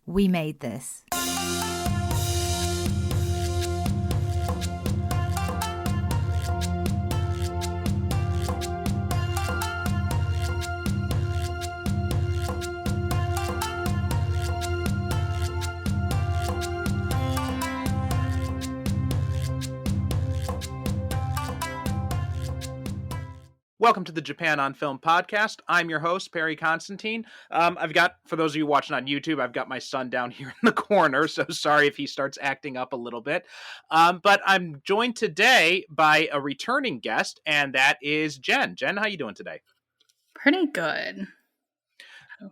We made this. Welcome to the Japan on Film podcast. I'm your host, Perry Constantine. I've got, for those of you watching on YouTube, I've got my son down here in the corner, so sorry if he starts acting up a little bit. But I'm joined today by a returning guest, and that is Jenn. Jenn, how you doing today? Pretty good.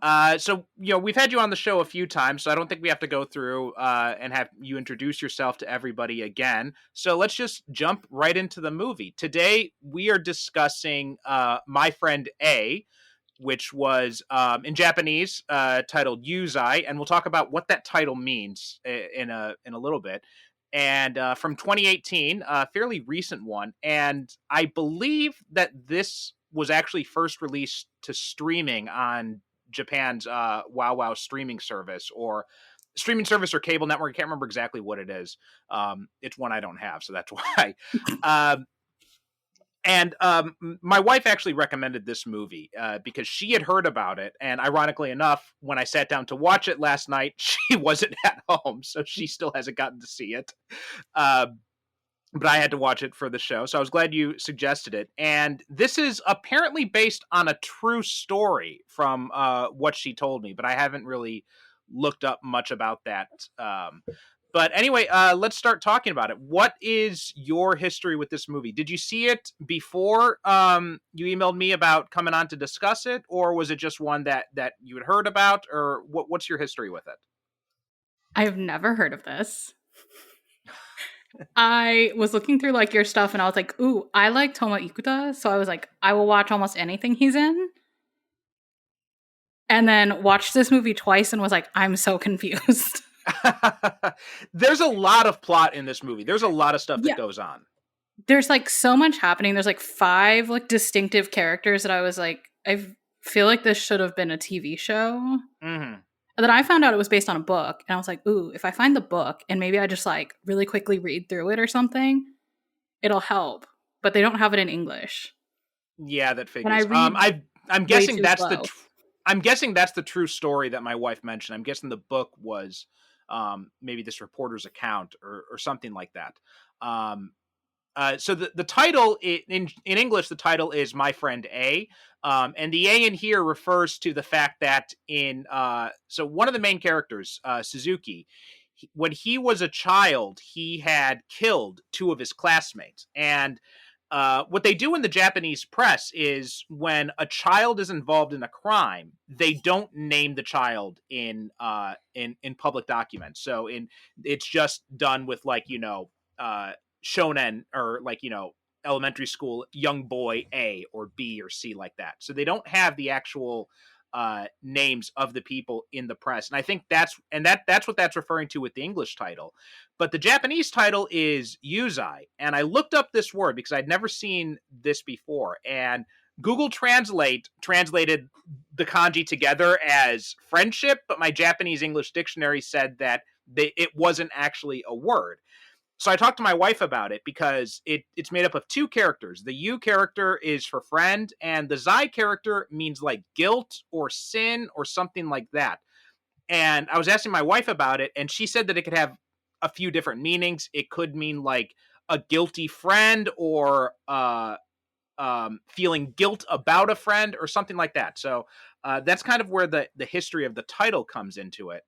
We've had you on the show a few times, so I don't think we have to go through and have you introduce yourself to everybody again. So let's just jump right into the movie. Today, we are discussing My Friend A, which was in Japanese titled Yuzai, and we'll talk about what that title means in a little bit. And from 2018, a fairly recent one. And I believe that this was actually first released to streaming on Japan's WoW streaming service or cable network. I can't remember exactly what it is. It's one I don't have, so that's why. And my wife actually recommended this movie because she had heard about it. And ironically enough, when I sat down to watch it last night, she wasn't at home, so she still hasn't gotten to see it. But I had to watch it for the show, so I was glad you suggested it. And this is apparently based on a true story from what she told me, but I haven't really looked up much about that. But anyway, let's start talking about it. What is your history with this movie? Did you see it before you emailed me about coming on to discuss it, or was it just one that you had heard about, or what's your history with it? I've never heard of this. I was looking through like your stuff and I was like, ooh, I like Toma Ikuta. So I was like, I will watch almost anything he's in. And then watched this movie twice and was like, I'm so confused. There's a lot of plot in this movie. There's a lot of stuff that goes on. There's like so much happening. There's like 5 like distinctive characters that I was like, I feel like this should have been a TV show. Mm-hmm. And then I found out it was based on a book. And I was like, ooh, if I find the book and maybe I just like really quickly read through it or something, it'll help. But they don't have it in English. Yeah, that figures. I'm guessing that's slow. I'm guessing that's the true story that my wife mentioned. I'm guessing the book was maybe this reporter's account or something like that. So the title in English, the title is My Friend A. And the A in here refers to the fact that so one of the main characters, Suzuki, when he was a child, he had killed 2 of his classmates. And what they do in the Japanese press is when a child is involved in a crime, they don't name the child in public documents. So it's just done with like, shonen or like, elementary school young boy A or B or C like that. So they don't have the actual names of the people in the press. And I think that's what that's referring to with the English title. But the Japanese title is Yuzai. And I looked up this word because I'd never seen this before. And Google translated the kanji together as friendship, but my Japanese English dictionary said that it wasn't actually a word. So I talked to my wife about it because it's made up of 2 characters. The U character is for friend, and the Zai character means like guilt or sin or something like that. And I was asking my wife about it, and she said that it could have a few different meanings. It could mean like a guilty friend or feeling guilt about a friend or something like that. So that's kind of where the history of the title comes into it.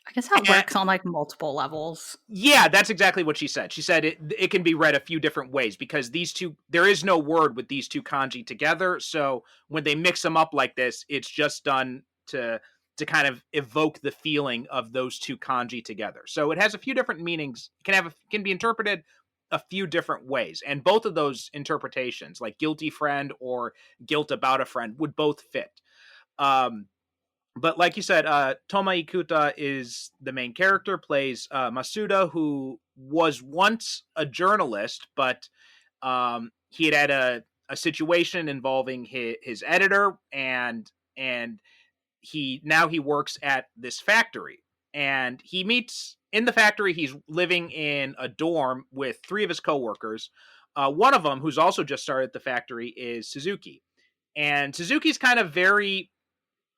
I guess that works on like multiple levels. Yeah, that's exactly what she said. She said it can be read a few different ways because there is no word with these 2 kanji together. So when they mix them up like this, it's just done to kind of evoke the feeling of those 2 kanji together. So it has a few different meanings. It can be interpreted a few different ways. And both of those interpretations, like guilty friend or guilt about a friend, would both fit. But like you said, Toma Ikuta is the main character, plays Masuda, who was once a journalist, but he had a situation involving his editor, and he works at this factory, and he meets in the factory. He's living in a dorm with three of his coworkers. One of them, who's also just started at the factory, is Suzuki, and Suzuki's kind of very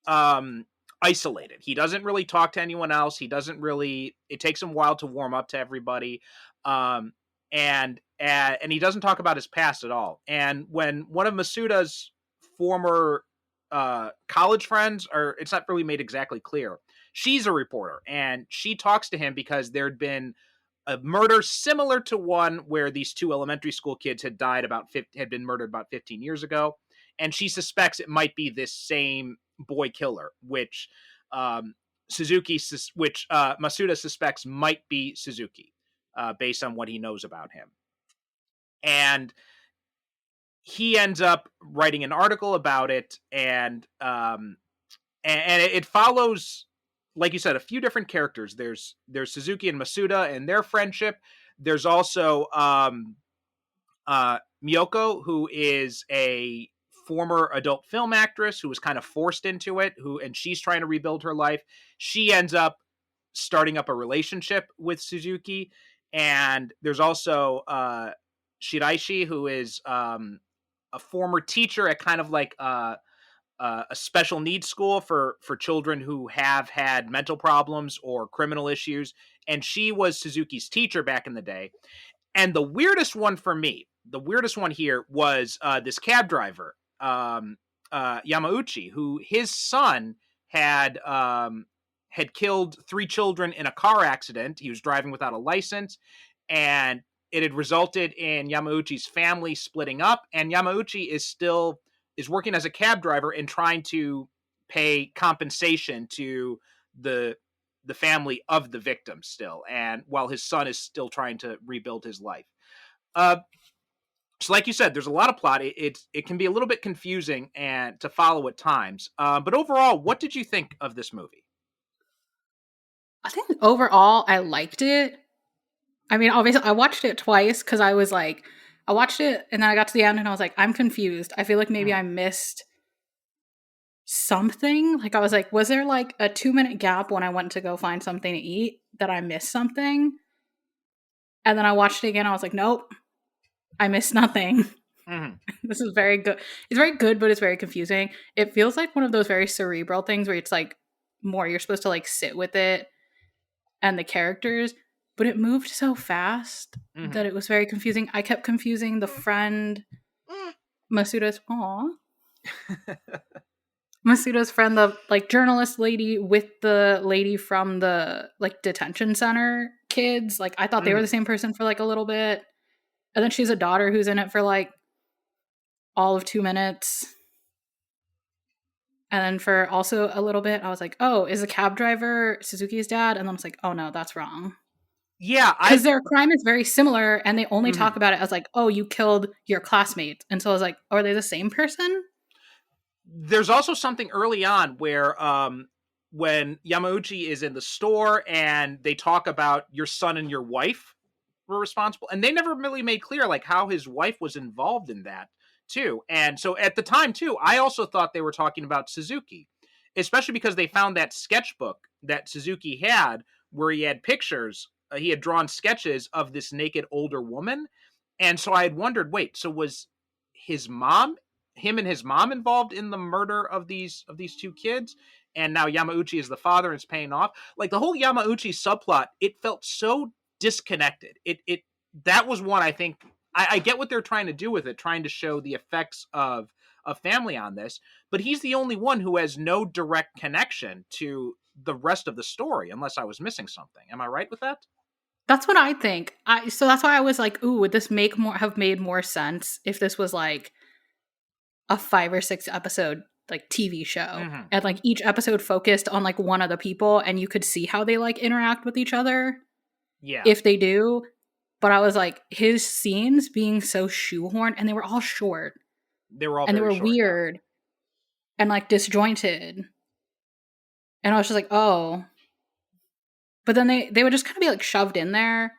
um isolated. He doesn't really talk to anyone else. He doesn't really It takes him a while to warm up to everybody. Um and he doesn't talk about his past at all. And when one of Masuda's former college friends, or it's not really made exactly clear, she's a reporter and she talks to him because there'd been a murder similar to one where these two elementary school kids had been murdered about 15 years ago, and she suspects it might be this same boy killer, which um, Masuda suspects might be Suzuki, based on what he knows about him. And he ends up writing an article about it, and it follows, like you said, a few different characters. There's Suzuki and Masuda and their friendship. There's also Miyoko, who is a former adult film actress who was kind of forced into it, and she's trying to rebuild her life. She ends up starting up a relationship with Suzuki. And there's also Shiraishi, who is a former teacher at kind of like a special needs school for children who have had mental problems or criminal issues. And she was Suzuki's teacher back in the day. And the weirdest one here was this cab driver, Yamauchi, who his son had killed three children in a car accident. He was driving without a license, and it had resulted in Yamauchi's family splitting up. And Yamauchi is working as a cab driver and trying to pay compensation to the the family of the victim still, and while his son is still trying to rebuild his life. Uh, so, like you said, there's a lot of plot. It can be a little bit confusing and to follow at times. But overall, what did you think of this movie? I think overall I liked it. I mean, obviously I watched it twice because I was like, I watched it and then I got to the end and I was like, I'm confused. I feel like maybe Mm-hmm. I missed something. Like I was like, was there like a 2 minute gap when I went to go find something to eat that I missed something? And then I watched it again. I was like, nope, I missed nothing. Mm-hmm. This is very good. It's very good, but it's very confusing. It feels like one of those very cerebral things where it's like more you're supposed to like sit with it and the characters, but it moved so fast Mm-hmm. that it was very confusing. I kept confusing the friend Masuda's Masuda's friend, the like journalist lady, with the lady from the like detention center kids. Like I thought they were the Mm-hmm. same person for like a little bit. And then she's a daughter who's in it for like all of 2 minutes. And then for also a little bit, I was like, oh, is the cab driver Suzuki's dad? And then I was like, oh no, that's wrong. Yeah, Because their crime is very similar and they only Mhm. talk about it as like, oh, you killed your classmate. And so I was like, are they the same person? There's also something early on where when Yamauchi is in the store and they talk about your son and your wife were responsible, and they never really made clear like how his wife was involved in that too. And so at the time too, I also thought they were talking about Suzuki, especially because they found that sketchbook that Suzuki had where he had pictures, he had drawn sketches of this naked older woman. And so I had wondered, wait, so was his mom him and his mom involved in the murder of these two kids? And now Yamauchi is the father and is paying off. Like the whole Yamauchi subplot, it felt so disconnected. It that was one I think I get what they're trying to do with it, trying to show the effects of family on this, but he's the only one who has no direct connection to the rest of the story, unless I was missing something. Am I right with that? That's what I think. So that's why I was like, ooh, would this have made more sense if this was like a 5 or 6 episode like TV show Mm-hmm. and like each episode focused on like one of the people and you could see how they like interact with each other Yeah, if they do. But I was like, his scenes being so shoehorned and they were all short they were all and they very were short. Yeah. weird and like disjointed. And I was just like, oh. But then they would just kind of be like shoved in there.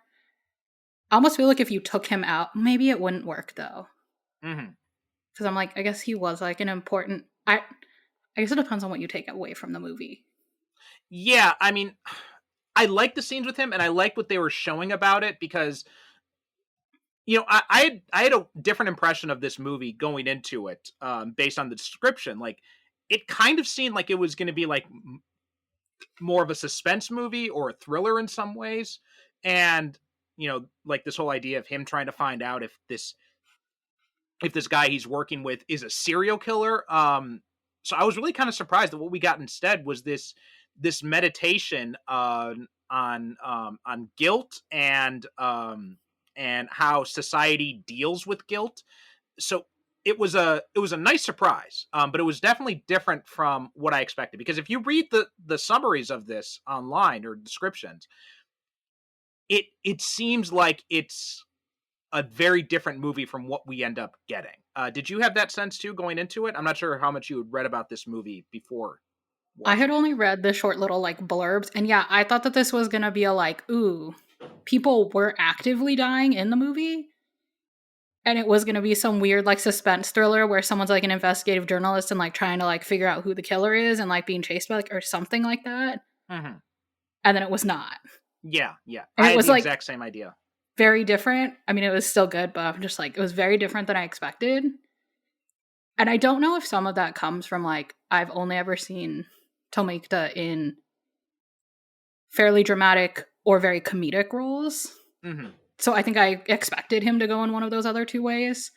I almost feel like if you took him out, maybe it wouldn't work though. Mm-hmm. Because I'm like, I guess he was like an important. I guess it depends on what you take away from the movie. Yeah, I mean, I like the scenes with him, and I liked what they were showing about it because I had a different impression of this movie going into it, based on the description. Like, it kind of seemed like it was going to be like more of a suspense movie or a thriller in some ways, and like this whole idea of him trying to find out if this guy he's working with is a serial killer. So I was really kind of surprised that what we got instead was this meditation on guilt and how society deals with guilt. So it was a nice surprise, but it was definitely different from what I expected. Because if you read the summaries of this online or descriptions, it seems like it's a very different movie from what we end up getting. Did you have that sense too going into it? I'm not sure how much you had read about this movie before I had watching it. only read the short little like blurbs, and yeah, I thought that this was gonna be a like, ooh, people were actively dying in the movie, and it was gonna be some weird like suspense thriller where someone's like an investigative journalist and like trying to like figure out who the killer is and like being chased by like or something like that. Hmm. And then it was not. Yeah, yeah, And I it had was the like exact same idea. very different. I mean, it was still good, but I'm just like, it was very different than I expected. And I don't know if some of that comes from like, I've only ever seen Tomikta in fairly dramatic or very comedic roles. Hmm. So I think I expected him to go in one of those other two ways.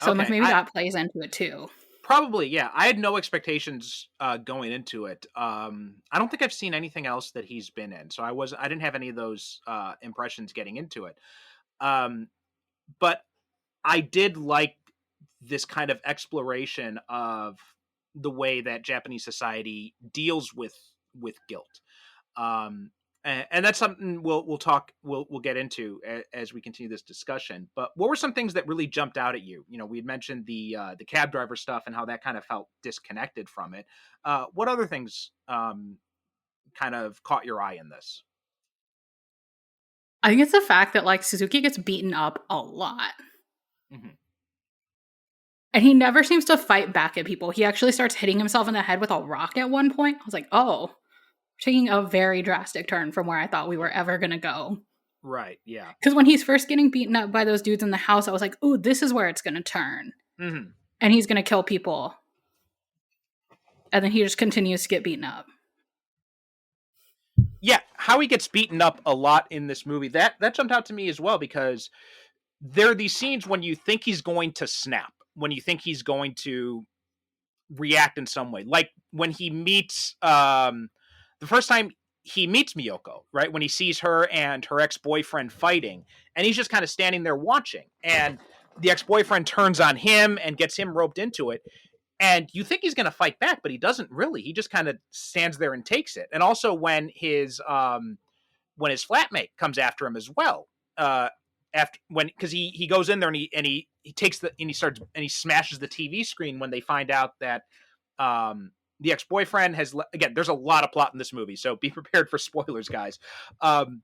So I'm like, Okay, maybe I that plays into it too. probably, yeah. I had no expectations going into it. I don't think I've seen anything else that he's been in, so I didn't have any of those impressions getting into it. Um, but I did like this kind of exploration of the way that Japanese society deals with guilt. And that's something we'll get into as we continue this discussion. But what were some things that really jumped out at you? We had mentioned the cab driver stuff and how that kind of felt disconnected from it. What other things kind of caught your eye in this? I think it's the fact that like Suzuki gets beaten up a lot. Hmm. And he never seems to fight back at people. He actually starts hitting himself in the head with a rock at one point. I was like, oh, taking a very drastic turn from where I thought we were ever going to go. Right. Yeah. Because when he's first getting beaten up by those dudes in the house, I was like, ooh, this is where it's going to turn. Hmm. And he's going to kill people. And then he just continues to get beaten up. Yeah. How he gets beaten up a lot in this movie, that jumped out to me as well, because there are these scenes when you think he's going to snap, when you think he's going to react in some way. Like when he meets the first time he meets Miyoko, right? When he sees her and her ex-boyfriend fighting, and he's just kind of standing there watching, and the ex-boyfriend turns on him and gets him roped into it. And you think he's going to fight back, but he doesn't really. He just kind of stands there and takes it. And also when his flatmate comes after him as well, uh, after when because he goes in there and he takes the and he starts and he smashes the TV screen when they find out that the ex-boyfriend has again. There's a lot of plot in this movie, so be prepared for spoilers, guys. Um,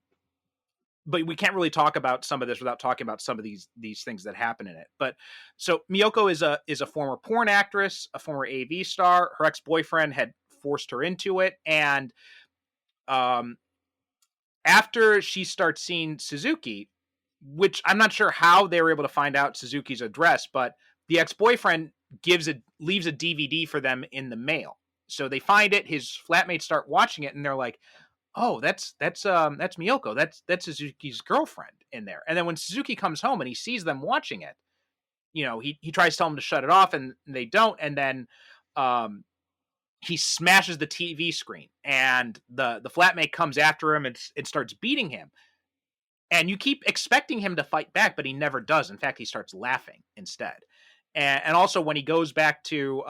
but we can't really talk about some of this without talking about some of these things that happen in it. But so Miyoko is a former porn actress, a former AV star. Her ex-boyfriend had forced her into it, and um, after she starts seeing Suzuki, which I'm not sure how they were able to find out Suzuki's address, but the ex-boyfriend leaves a DVD for them in the mail. So they find it, his flatmates start watching it, and they're like, "Oh, that's Miyoko. That's Suzuki's girlfriend in there." And then when Suzuki comes home and he sees them watching it, he tries to tell them to shut it off, and they don't. And then um, he smashes the TV screen, and the flatmate comes after him and starts beating him. And you keep expecting him to fight back, but he never does. In fact, he starts laughing instead. And also when he goes back to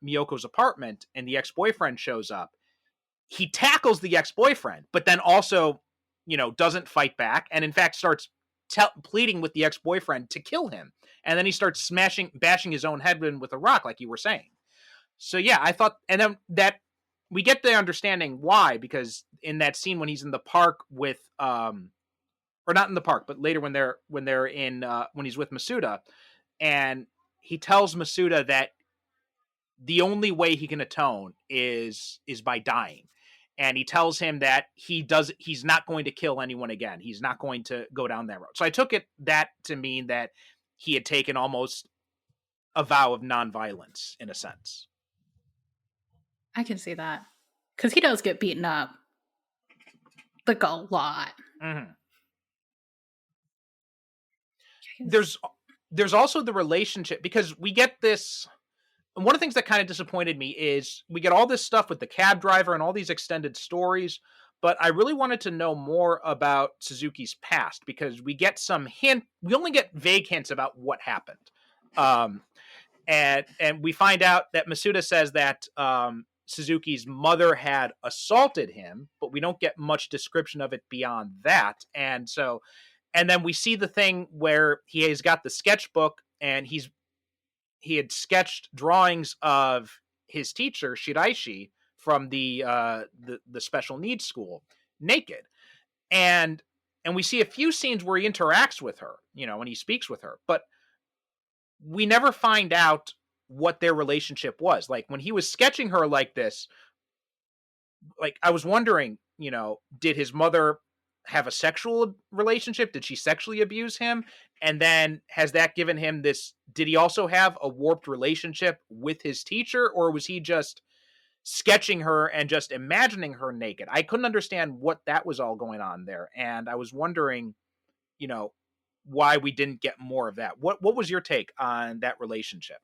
Miyoko's apartment and the ex-boyfriend shows up, he tackles the ex-boyfriend, but then also, doesn't fight back, and in fact starts pleading with the ex-boyfriend to kill him. And then he starts bashing his own head in with a rock, like you were saying. So yeah, I thought, and then that we get the understanding why, because in that scene when he's in the park with, or not in the park, but later when he's with Masuda, and he tells Masuda that the only way he can atone is by dying. And he tells him that he's not going to kill anyone again. He's not going to go down that road. So I took that to mean that he had taken almost a vow of nonviolence in a sense. I can see that. Because he does get beaten up. Like a lot. Mm-hmm. There's also the relationship, because we get this. And one of the things that kind of disappointed me is we get all this stuff with the cab driver and all these extended stories, but I really wanted to know more about Suzuki's past, because we only get vague hints about what happened. And we find out that Masuda says that Suzuki's mother had assaulted him, but we don't get much description of it beyond that. And then we see the thing where he has got the sketchbook, and he had sketched drawings of his teacher Shiraishi from the special needs school naked, and we see a few scenes where he interacts with her, when he speaks with her, but we never find out what their relationship was. Like, when he was sketching her like this, like, I was wondering, did his mother have a sexual relationship? Did she sexually abuse him? And then has that given him this? Did he also have a warped relationship with his teacher, or was he just sketching her and just imagining her naked? I couldn't understand what that was all going on there. And I was wondering, why we didn't get more of that. What was your take on that relationship?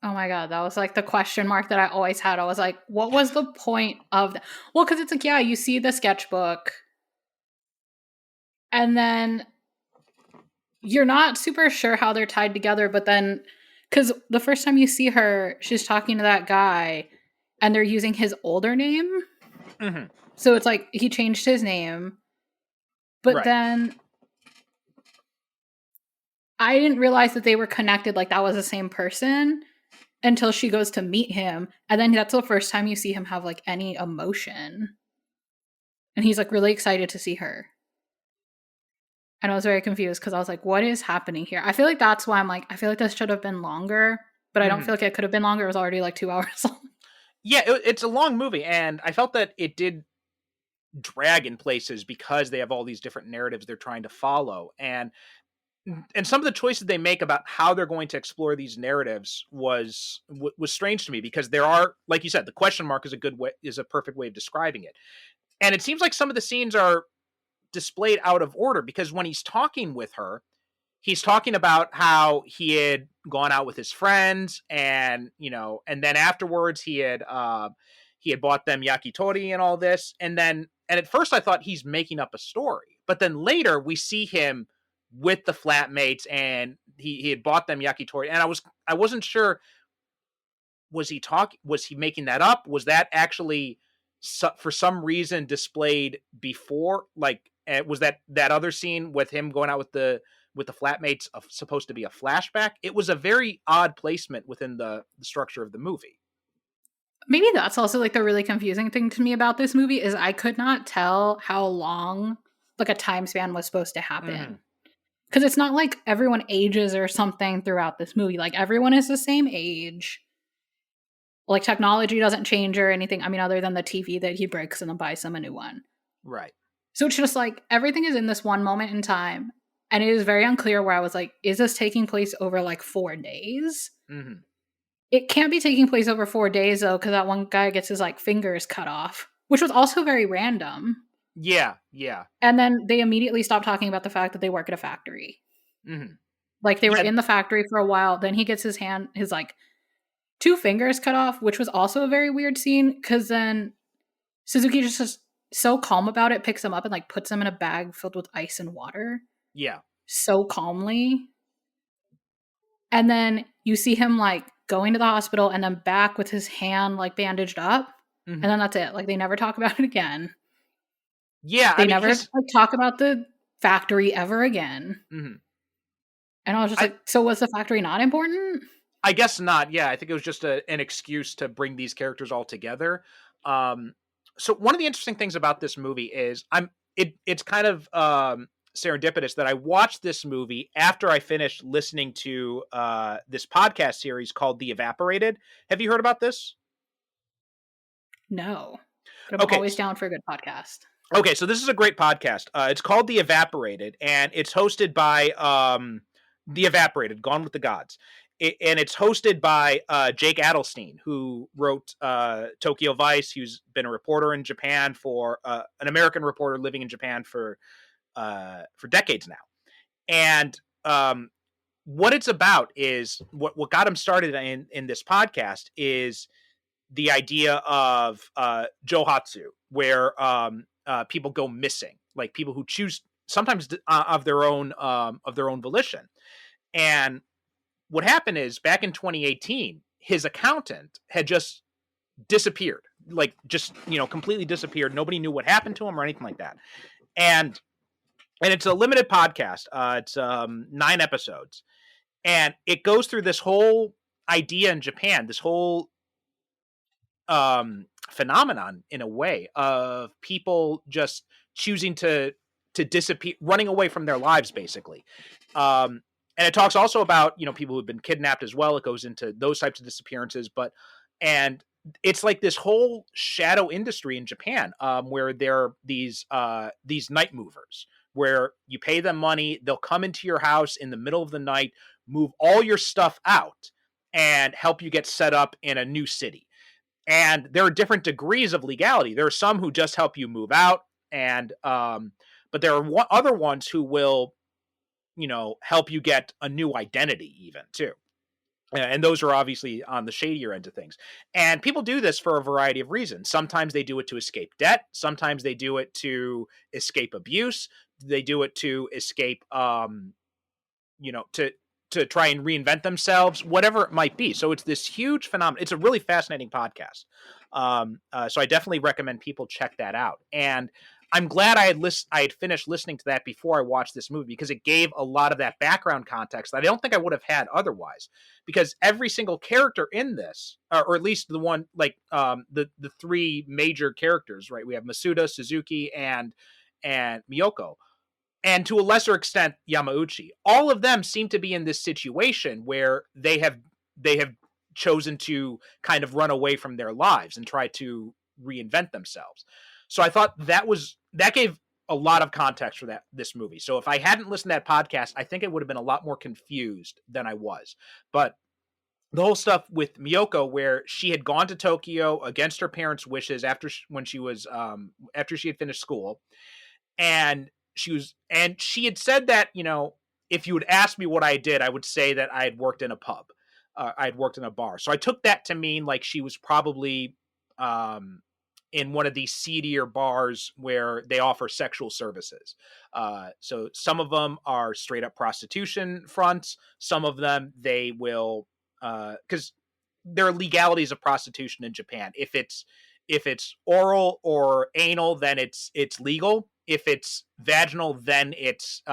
Oh my god, that was like the question mark that I always had. I was like, what was the point of that? Well, because it's like, yeah, you see the sketchbook, and then you're not super sure how they're tied together, but then, because the first time you see her, she's talking to that guy, and they're using his older name. Mm-hmm. So it's like he changed his name. But right. Then I didn't realize that they were connected, like that was the same person, until she goes to meet him. And then that's the first time you see him have like any emotion. And he's like really excited to see her. And I was very confused because I was like, what is happening here? I feel like that's why I'm like, I feel like this should have been longer, but I don't feel like it could have been longer. It was already like 2 hours long. Yeah, it's a long movie, and I felt that it did drag in places because they have all these different narratives they're trying to follow. And some of the choices they make about how they're going to explore these narratives was strange to me, because there are, like you said, the question mark is a perfect way of describing it. And it seems like some of the scenes are displayed out of order, because when he's talking with her, he's talking about how he had gone out with his friends, and and then afterwards he had bought them yakitori and all this, and at first I thought he's making up a story, but then later we see him with the flatmates, and he had bought them yakitori, and I wasn't sure, was he making that up? Was that actually for some reason displayed before? Like, was that other scene with him going out with the flatmates supposed to be a flashback? It was a very odd placement within the structure of the movie. Maybe that's also like the really confusing thing to me about this movie is I could not tell how long like a time span was supposed to happen. Because it's not like everyone ages or something throughout this movie. Like, everyone is the same age. Like, technology doesn't change or anything. I mean, other than the TV that he breaks and then buys him a new one. Right. So it's just like everything is in this one moment in time. And it is very unclear where I was like, is this taking place over like 4 days? Mm-hmm. It can't be taking place over 4 days, though, because that one guy gets his like fingers cut off, which was also very random. Yeah, yeah. And then they immediately stopped talking about the fact that they work at a factory. Mm-hmm. Like, they were in the factory for a while. Then he gets his like 2 fingers cut off, which was also a very weird scene, because then Suzuki just so calm about it, picks him up and like puts him in a bag filled with ice and water. Yeah. So calmly. And then you see him like going to the hospital and then back with his hand like bandaged up. And then that's it. Like, they never talk about it again. Yeah. They never like, talk about the factory ever again. Mm-hmm. And I was just like, so was the factory not important? I guess not. Yeah, I think it was just an excuse to bring these characters all together. So one of the interesting things about this movie is it's kind of serendipitous that I watched this movie after I finished listening to this podcast series called The Evaporated. Have you heard about this? No, but I'm Okay. always down for a good podcast. Okay, so this is a great podcast. It's called The Evaporated, and it's hosted by The Evaporated, Gone with the Gods. And it's hosted by Jake Adelstein, who wrote Tokyo Vice. He's been a reporter in Japan for an American reporter living in Japan for decades now. And what it's about is what got him started in this podcast is the idea of Johatsu, where people go missing, like people who choose sometimes of their own volition. And what happened is back in 2018, his accountant had just disappeared, like just completely disappeared. Nobody knew what happened to him or anything like that. And it's a limited podcast. It's 9 episodes, and it goes through this whole idea in Japan, this whole phenomenon in a way of people just choosing to disappear, running away from their lives, basically. And it talks also about people who've been kidnapped as well. It goes into those types of disappearances, and it's like this whole shadow industry in Japan, where there are these night movers, where you pay them money, they'll come into your house in the middle of the night, move all your stuff out, and help you get set up in a new city. And there are different degrees of legality. There are some who just help you move out, and but there are other ones who will, help you get a new identity, even too. And those are obviously on the shadier end of things. And people do this for a variety of reasons. Sometimes they do it to escape debt. Sometimes they do it to escape abuse. They do it to escape, to try and reinvent themselves, whatever it might be. So it's this huge phenomenon. It's a really fascinating podcast. So I definitely recommend people check that out. And I'm glad I had finished listening to that before I watched this movie, because it gave a lot of that background context that I don't think I would have had otherwise. Because every single character in this, or at least the one, like the 3 major characters, right? We have Masuda, Suzuki, and Miyoko, and to a lesser extent Yamauchi. All of them seem to be in this situation where they have chosen to kind of run away from their lives and try to reinvent themselves. So I thought that gave a lot of context for this movie. So if I hadn't listened to that podcast, I think it would have been a lot more confused than I was. But the whole stuff with Miyoko, where she had gone to Tokyo against her parents' wishes after she had finished school, and she had said that, if you would ask me what I did, I would say that I had worked in a pub. I had worked in a bar. So I took that to mean like she was probably in one of these seedier bars where they offer sexual services. So some of them are straight up prostitution fronts. Some of them they will, because there are legalities of prostitution in Japan. If it's oral or anal, then it's legal. If it's vaginal, then it's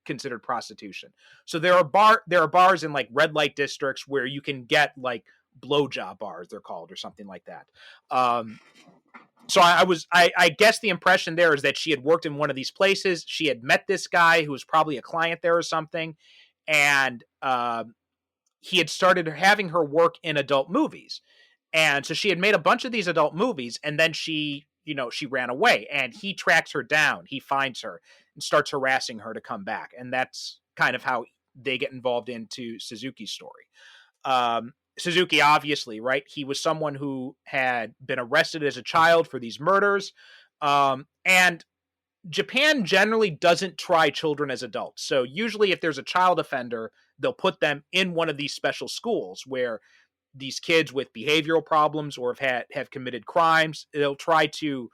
considered prostitution. So there are bars in like red light districts where you can get like blowjob bars, they're called, or something like that. So I guess the impression there is that she had worked in one of these places. She had met this guy who was probably a client there or something, and he had started having her work in adult movies. And so she had made a bunch of these adult movies, and then she ran away, and he tracks her down. He finds her and starts harassing her to come back. And that's kind of how they get involved into Suzuki's story. Suzuki, obviously, right? He was someone who had been arrested as a child for these murders. And Japan generally doesn't try children as adults. So usually if there's a child offender, they'll put them in one of these special schools where these kids with behavioral problems or have committed crimes, they'll try to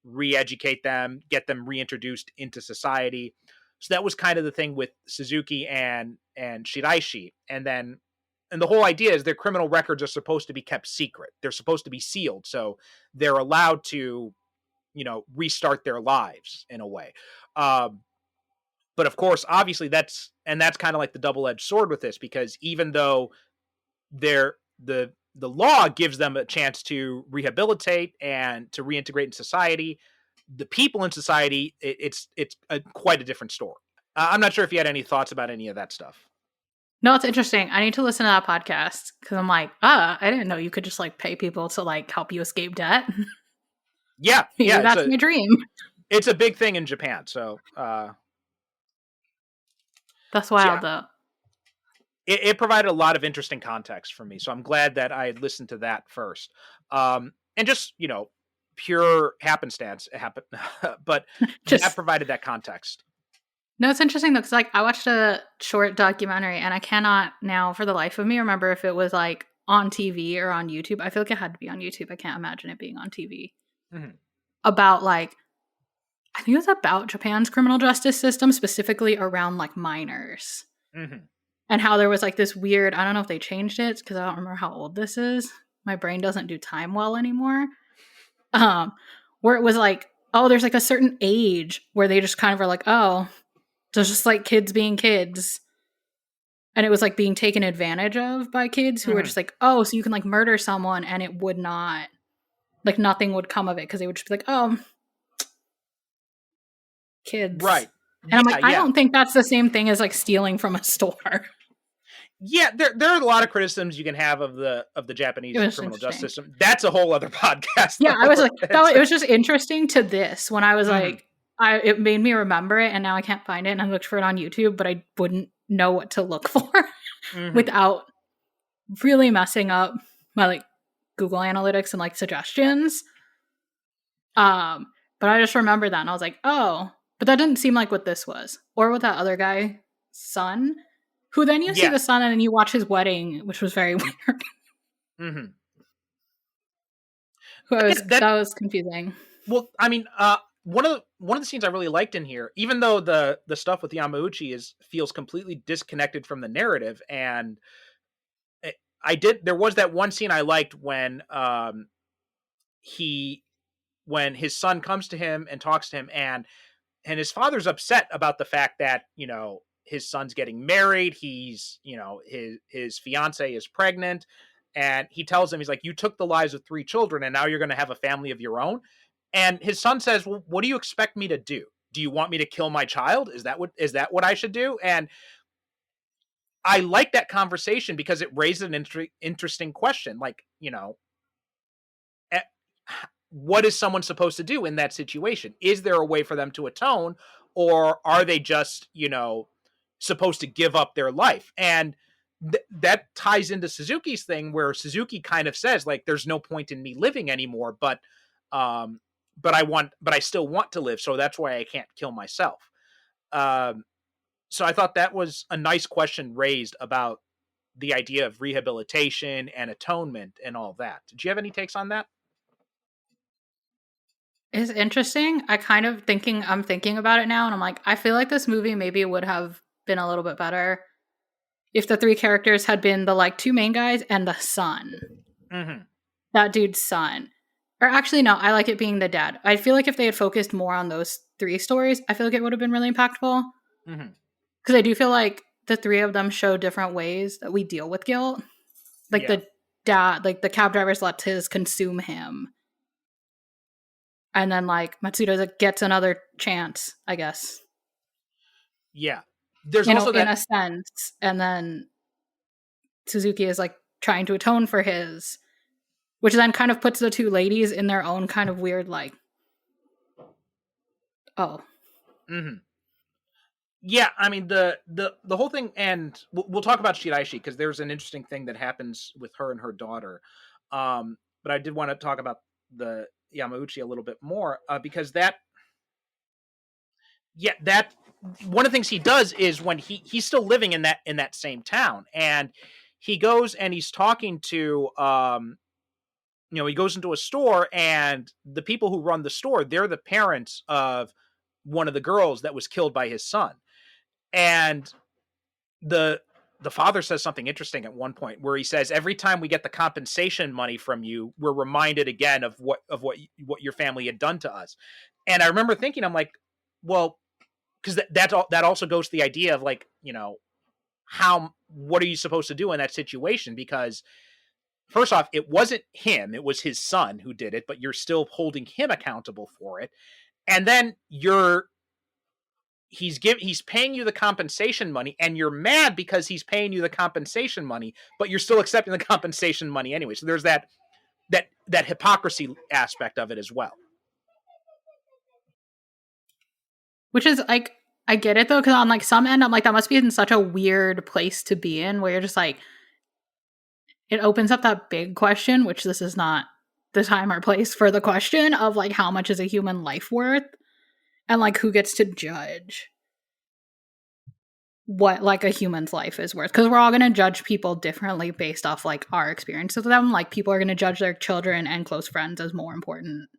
re-educate them, get them reintroduced into society. So that was kind of the thing with Suzuki and Shiraishi. And the whole idea is their criminal records are supposed to be kept secret. They're supposed to be sealed. So they're allowed to, restart their lives in a way. But of course, obviously that's kind of like the double-edged sword with this, because even though the law gives them a chance to rehabilitate and to reintegrate in society, the people in society, it's quite a different story. I'm not sure if you had any thoughts about any of that stuff. No, it's interesting. I need to listen to that podcast because I'm like, I didn't know you could just like pay people to like help you escape debt. Yeah, Maybe yeah, that's my dream. it's a big thing in Japan. So, That's yeah, wild though. it provided a lot of interesting context for me. So I'm glad that I had listened to that first. And just, pure happenstance, it happened, but that Just provided that context. no, it's interesting though, because like I watched a short documentary and I cannot now for the life of me remember if it was like on TV or on YouTube. I feel like it had to be on YouTube. I can't imagine it being on TV. Mm-hmm. About like I think it was about Japan's criminal justice system, specifically around like minors. Mm-hmm. And how there was like this weird, I don't know if they changed it because I don't remember how old this is. My brain doesn't do time well anymore. Where it was like, oh, there's like a certain age where they just kind of are like, oh, there's just like kids being kids. And it was like being taken advantage of by kids who were Mm-hmm. just like, oh, so you can like murder someone and it would not, like nothing would come of it because they would just be like, oh, kids. Right. And I'm Yeah, like, I yeah. don't think that's the same thing as like stealing from a store. Yeah, there are a lot of criticisms you can have of the It Japanese was criminal justice interesting. system. That's a whole other podcast. Yeah, I was Though. like, it was just interesting to this when I was Mhm. like, it made me remember it, and now I can't find it, and I looked for it on YouTube, but I wouldn't know what to look for Mhm. without really messing up my like Google Analytics and like suggestions. But I just remember that, and I was like, oh, but that didn't seem like what this was, or what that other guy, son, who then you see the Yes. son, and then you watch his wedding, which was very weird. Mhm. That was confusing. Well, I mean, one of the scenes I really liked in here, even though the stuff with Yamauchi feels completely disconnected from the narrative, and there was that one scene I liked when he when his son comes to him and talks to him, and his father's upset about the fact that his son's getting married. He's his fiance is pregnant, and he tells him, he's like, you took the lives of 3 children and now you're going to have a family of your own. And his son says, well, what do you expect me to do? Do you want me to kill my child? Is that what I should do? And I like that conversation because it raises an interesting question, like, eh, what is someone supposed to do in that situation? Is there a way for them to atone, or are they just, supposed to give up their life? And that ties into Suzuki's thing, where Suzuki kind of says, like, there's no point in me living anymore, um, but I still want to live, so that's why I can't kill myself. Um, so I thought that was a nice question raised about the idea of rehabilitation and atonement and all that. Did you have any takes on that? It's interesting. I'm thinking about it now and I'm like, I feel like this movie maybe would have been a little bit better if the 3 characters had been the like 2 main guys and the son. Mm-hmm. That dude's son. Or actually no, I like it being the dad. I feel like if they had focused more on those 3 stories, I feel like it would have been really impactful. Mm-hmm. Because I do feel like the 3 of them show different ways that we deal with guilt. Like Yeah. the dad, like the cab driver's lets his consume him. And then like Matsuda gets another chance, I guess. Yeah. There's also In a that. sense. And then Suzuki is like trying to atone for his, which then kind of puts the 2 ladies in their own kind of weird, like, oh. Mm-hmm. Yeah, I mean the whole thing, and we'll talk about Shiraishi because there's an interesting thing that happens with her and her daughter. But I did want to talk about the Yamauchi a little bit more, because that one of the things he does is when he's still living in that same town, and he goes and he's talking to he goes into a store, and the people who run the store, they're the parents of one of the girls that was killed by his son. And the father says something interesting at one point where he says, every time we get the compensation money from you, we're reminded again of what your family had done to us. And I remember thinking, I'm like, well, because that also goes to the idea of, like, what are you supposed to do in that situation? Because first off, it wasn't him, it was his son who did it, but you're still holding him accountable for it. and then he's paying you the compensation money, and you're mad because he's paying you the compensation money, but you're still accepting the compensation money anyway. So there's that hypocrisy aspect of it as well. Which is like, I get it though, because on like some end, I'm like, that must be in such a weird place to be in, where you're just like, it opens up that big question, which this is not the time or place for the question of like, how much is a human life worth, and like who gets to judge what like a human's life is worth, because we're all going to judge people differently based off like our experience with them. Like people are going to judge their children and close friends as more important,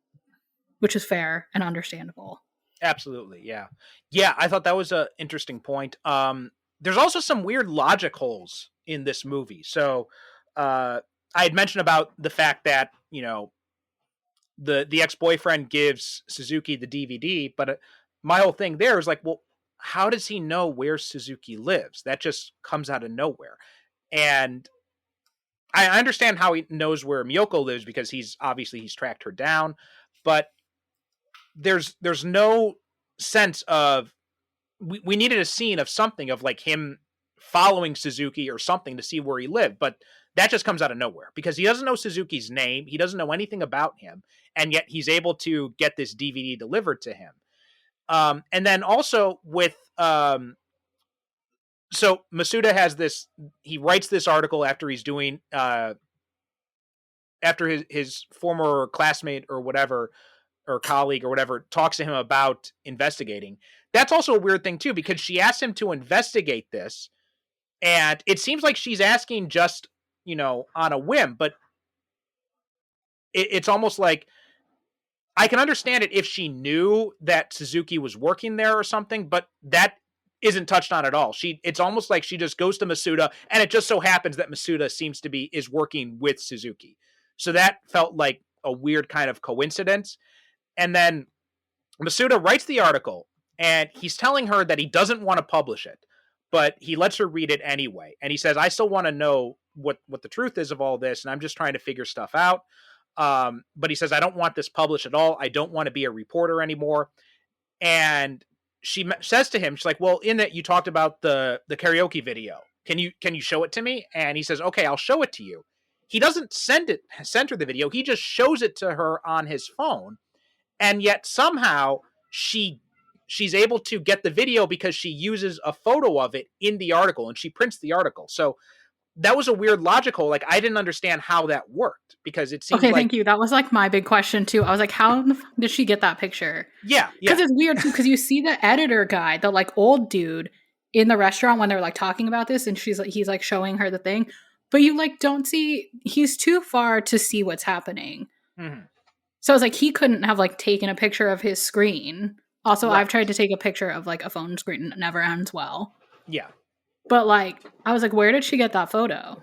which is fair and understandable. Absolutely, yeah, yeah. I thought that was an interesting point. There's also some weird logic holes in this movie. So, I had mentioned about the fact that the ex boyfriend gives Suzuki the DVD, but my whole thing there is like, well, how does he know where Suzuki lives? That just comes out of nowhere. And I understand how he knows where Miyoko lives because he's tracked her down, but there's no sense of we needed a scene of something of like him following Suzuki or something to see where he lived, but that just comes out of nowhere because he doesn't know Suzuki's name, he doesn't know anything about him, and yet he's able to get this DVD delivered to him. And then also with so Masuda has this, he writes this article after he's doing after his former classmate or whatever, or colleague or whatever, talks to him about investigating. That's also a weird thing too, because she asks him to investigate this, and it seems like she's asking just, on a whim, but it's almost like I can understand it if she knew that Suzuki was working there or something, but that isn't touched on at all. It's almost like she just goes to Masuda, and it just so happens that Masuda is working with Suzuki. So that felt like a weird kind of coincidence. And then Masuda writes the article, and he's telling her that he doesn't want to publish it, but he lets her read it anyway. And he says, I still want to know what the truth is of all this, and I'm just trying to figure stuff out. But he says, I don't want this published at all. I don't want to be a reporter anymore. And she says to him, she's like, well, in it, you talked about the karaoke video. Can you show it to me? And he says, okay, I'll show it to you. He doesn't send her the video. He just shows it to her on his phone. And yet somehow she's able to get the video because she uses a photo of it in the article, and she prints the article. So that was a weird logical. Like, I didn't understand how that worked because it seems Okay, like, thank you. That was like my big question too. I was like, how did she get that picture? yeah, Because yeah, it's weird too, because you see the editor guy, the like old dude in the restaurant when they're like talking about this, and he's like showing her the thing, but you like don't see, he's too far to see what's happening. mm-hmm. So it's like he couldn't have like taken a picture of his screen. Also, I've Right, tried to take a picture of like a phone screen, and it never ends well. yeah, But like, I was like, where did she get that photo?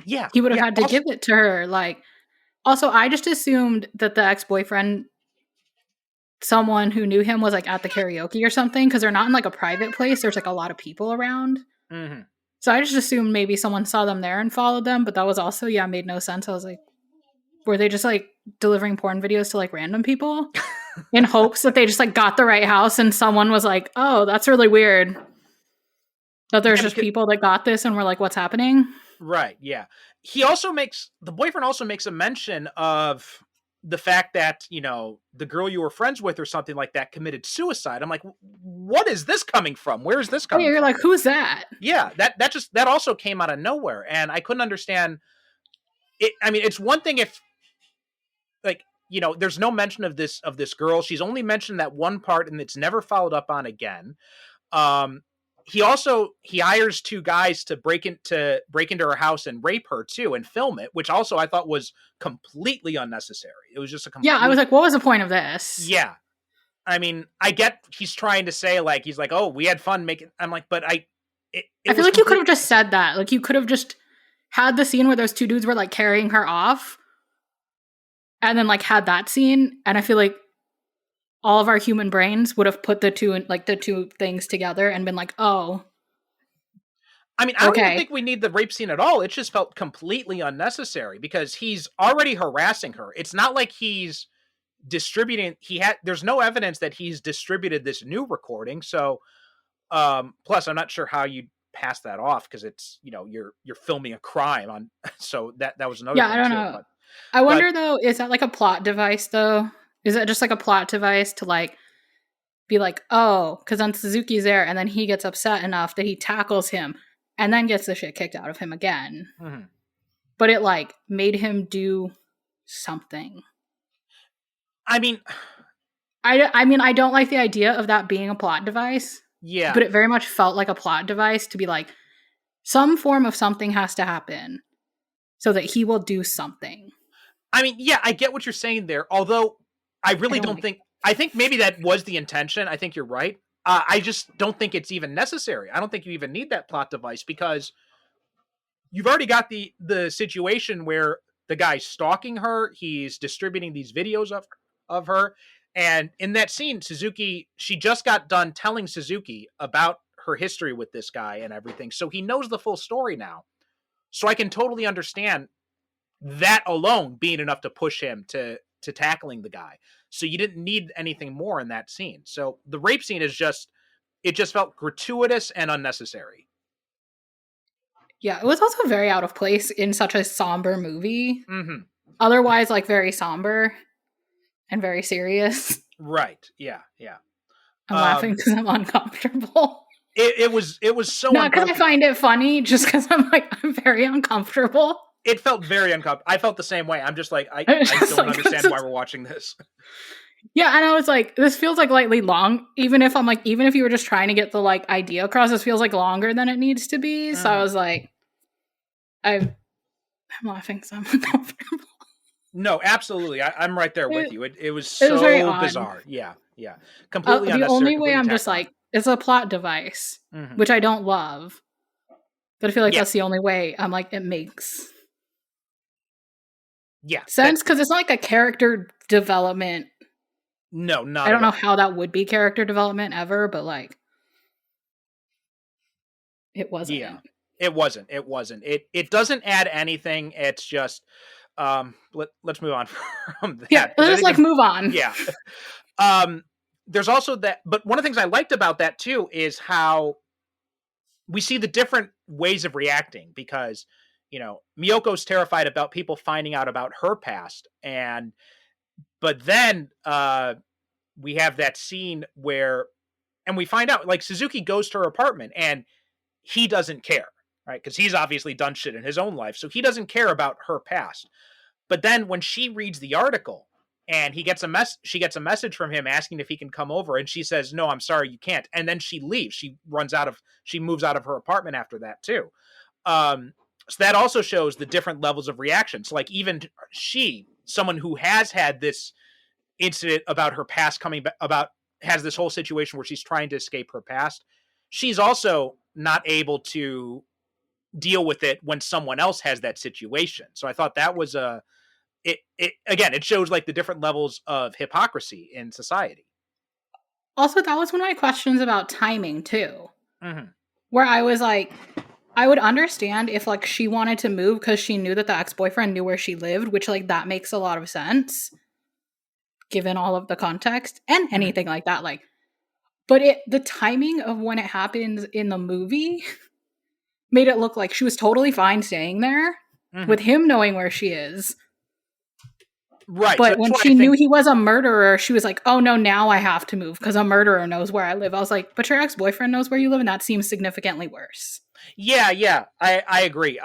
yeah, He would have yeah. had to Also, give it to her. Like, also, I just assumed that the ex boyfriend, someone who knew him, was like at the karaoke or something, because they're not in like a private place. There's like a lot of people around. mm-hmm. So I just assumed maybe someone saw them there and followed them. But that was also, yeah, made no sense. I was like, were they just like delivering porn videos to like random people in hopes that they just like got the right house and someone was like, oh, that's really weird that there's Yeah, just because people that got this and we're like, what's happening? right, yeah. The boyfriend also makes a mention of the fact that, the girl you were friends with or something like that committed suicide. I'm like, what is this coming from? Where is this Oh yeah, coming you're from? like, who's that? Yeah, that also came out of nowhere, and I couldn't understand it. I mean, it's one thing if, like, there's no mention of this girl. She's only mentioned that one part, and it's never followed up on again. Um, he hires two guys to break into her house and rape her too, and film it, which also I thought was completely unnecessary. It was just a Yeah, I was complete, like, what was the point of this? yeah. I mean, I get he's trying to say, like, he's like, oh, we had fun making. I'm like, but I it feel was like you could complete. have just said that. Like, you could have just had the scene where those two dudes were like carrying her off and then like had that scene. And I feel like all of our human brains would have put the two things together and been like, oh, I mean, I don't even okay. think we need the rape scene at all. It just felt completely unnecessary because he's already harassing her. It's not like he's distributing. There's no evidence that he's distributed this new recording. So, plus, I'm not sure how you pass that off because it's you're filming a crime on. So that was another Yeah, I thing don't too. know. I But wonder though, is that like a plot device though? Is that just like a plot device to like be like, oh, because then Suzuki's there and then he gets upset enough that he tackles him and then gets the shit kicked out of him again. mhm. But it like made him do something. I mean, I mean, I don't like the idea of that being a plot device, yeah. but it very much felt like a plot device to be like, some form of something has to happen so that he will do something. I mean, yeah, I get what you're saying there. Although I I really don't don't like think. I think maybe that was the intention. I think you're right. I just don't think it's even necessary. I don't think you even need that plot device because you've already got the situation where the guy's stalking her. He's distributing these videos of her, and in that scene, she just got done telling Suzuki about her history with this guy and everything, so he knows the full story now. So I can totally understand that alone being enough to push him to tackling the guy. So you didn't need anything more in that scene. So the rape scene is just felt gratuitous and unnecessary. Yeah, it was also very out of place in such a somber movie. Mm-hmm. Otherwise, like very somber and very serious. Right. Yeah. Yeah. I'm laughing because I'm uncomfortable. It was so Not because I uncomfortable. find it funny, just because I'm very uncomfortable. It felt very uncomfortable. I felt the same way. I'm just like, I Just don't like, understand why we're watching this. yeah, and I was like, this feels like lightly long. Even if you were just trying to get the like idea across, this feels like longer than it needs to be. So I was like, I'm laughing because I'm uncomfortable. No, absolutely. I'm right there with you. It was It was very so odd. bizarre. Yeah. Yeah. Completely The unnecessary, only way completely I'm just tacked on. like, it's a plot device, Mm-hmm. which I don't love. But I feel like Yeah. that's the only way I'm like, it makes Yeah. sense because it's not like a character development. No, I not don't at know all. how that would be character development ever, but like, it wasn't. Yeah. It wasn't. It wasn't. It doesn't add anything. It's just let's move on from Yeah, that because let's I just think like there's move on. yeah. There's also that, but one of the things I liked about that too is how we see the different ways of reacting because Miyoko's terrified about people finding out about her past, but then we have that scene where and we find out like Suzuki goes to her apartment and he doesn't care, right? Because he's obviously done shit in his own life, so he doesn't care about her past. But then when she reads the article and she gets a message from him asking if he can come over, and she says, "No, I'm sorry, you can't." And then she leaves. She moves out of her apartment after that too. So that also shows the different levels of reactions. Like even someone who has had this incident about her past coming about has this whole situation where she's trying to escape her past. She's also not able to deal with it when someone else has that situation. So I thought that was it again, it shows like the different levels of hypocrisy in society. Also, that was one of my questions about timing too, Mm-hmm. where I was like, I would understand if like she wanted to move because she knew that the ex-boyfriend knew where she lived, which like that makes a lot of sense given all of the context and Mm-hmm. anything like that. Like, but the timing of when it happens in the movie made it look like she was totally fine staying there Mm-hmm. with him knowing where she is. Right. So But that's when why I she knew think he was a murderer, she was like, oh no, now I have to move because a murderer knows where I live. I was like, but your ex boyfriend knows where you live, and that seems significantly worse. yeah, I agree.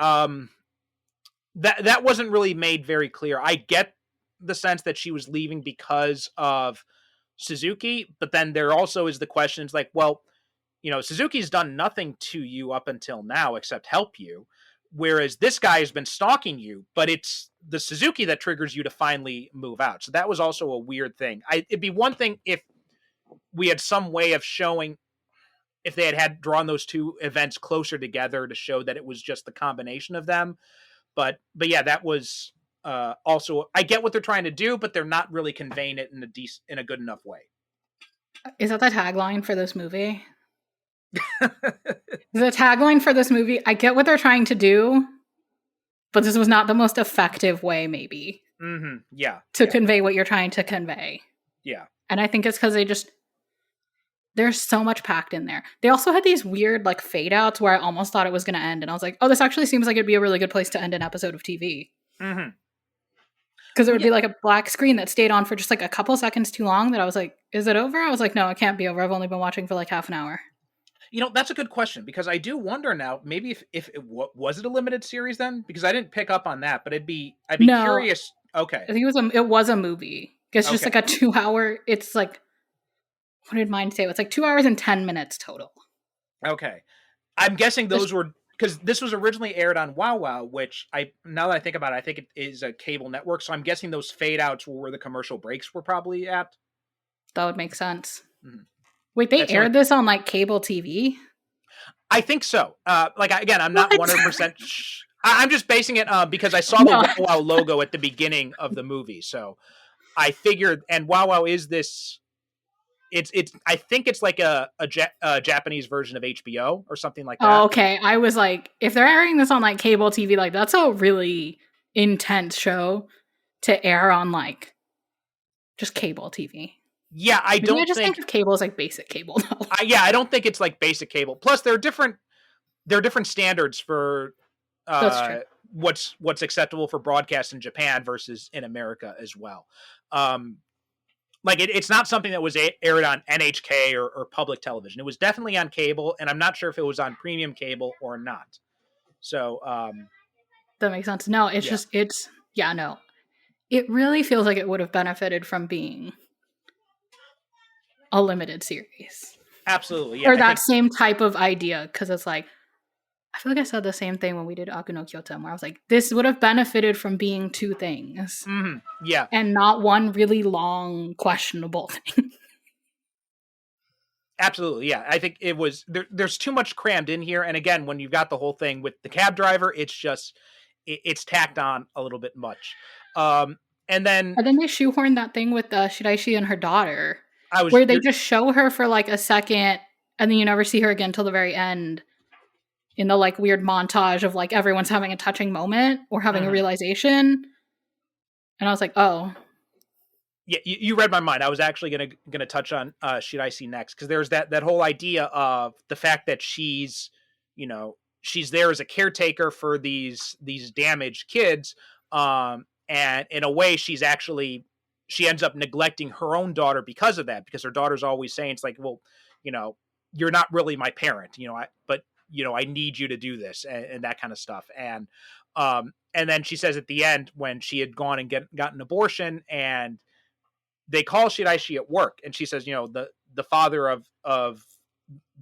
That wasn't really made very clear. I get the sense that she was leaving because of Suzuki, but then there also is the questions like, well, Suzuki's done nothing to you up until now except help you, whereas this guy has been stalking you, but it's the Suzuki that triggers you to finally move out. So that was also a weird thing. It'd be one thing if we had some way of showing if they had drawn those two events closer together to show that it was just the combination of them. But yeah, that was also I get what they're trying to do, but they're not really conveying it in a good enough way. Is that the tagline for this movie? The tagline for this movie, I get what they're trying to do, but this was not the most effective way, maybe. Yeah, to yeah, convey what you're trying to convey. yeah. And I think it's because there's so much packed in there. They also had these weird like fade outs where I almost thought it was going to end. And I was like, oh, this actually seems like it'd be a really good place to end an episode of TV. hmm Because it would Yeah, be like a black screen that stayed on for just like a couple seconds too long that I was like, is it over? I was like, no, it can't be over. I've only been watching for like half an hour. that's a good question because I do wonder now. Maybe if was it a limited series then? Because I didn't pick up on that, but I'd be No, curious. Okay, I think it was a movie. It's just like okay, a 2 hour. It's like, what did mine say? It's like 2 hours and 10 minutes total. okay. I'm guessing Just those were because this was originally aired on Wow Wow, which I now that I think about it, I think it is a cable network. So I'm guessing those fade outs were where the commercial breaks were probably at. that would make sense. Mhm. Wait, they That's the only. aired this on like cable TV? I think so. Like again, I'm not What? 100%. I'm just basing it because I saw the No. Wow Wow logo at the beginning of the movie, so I figured. And Wow Wow is this. It's. I think it's like a Japanese version of HBO or something like Oh, that. okay. I was like, if they're airing this on like cable TV, like that's a really intense show to air on like just cable TV. Yeah, I Maybe I don't just think think. of cable as like basic cable though. I don't think it's like basic cable. Plus, there are different standards for That's true. uh, what's acceptable for broadcast in Japan versus in America as well. Um, like it's not something that was aired on NHK or public television. It was definitely on cable, and I'm not sure if it was on premium cable or not. So That makes sense. No, yeah, yeah, no. It really feels like it would have benefited from being a limited series. absolutely. Yeah, Or I that think. same type of idea, because it's like I feel like I said the same thing when we did Aku no Kyoto, where I was like, this would have benefited from being two things Yeah, and not one really long, questionable thing. absolutely. Yeah, I think it was there's too much crammed in here, and again, when you've got the whole thing with the cab driver, it's just it's tacked on a little bit much. Um, and then And then they shoehorned that thing with Shiraishi and her daughter, I was where they you're just show her for like a second and then you never see her again till the very end in the like weird montage of like everyone's having a touching moment or having a mhm. realization. And I was like, oh, Yeah, you read my mind. I was actually gonna touch on should I see next because there's that whole idea of the fact that she's there as a caretaker for these damaged kids, and in a way she ends up neglecting her own daughter because of that because her daughter's always saying it's like well you know you're not really my parent but I need you to do this and that kind of stuff and then she says at the end when she had gone and got an abortion and they call Shiraishi at work, and she says, the father of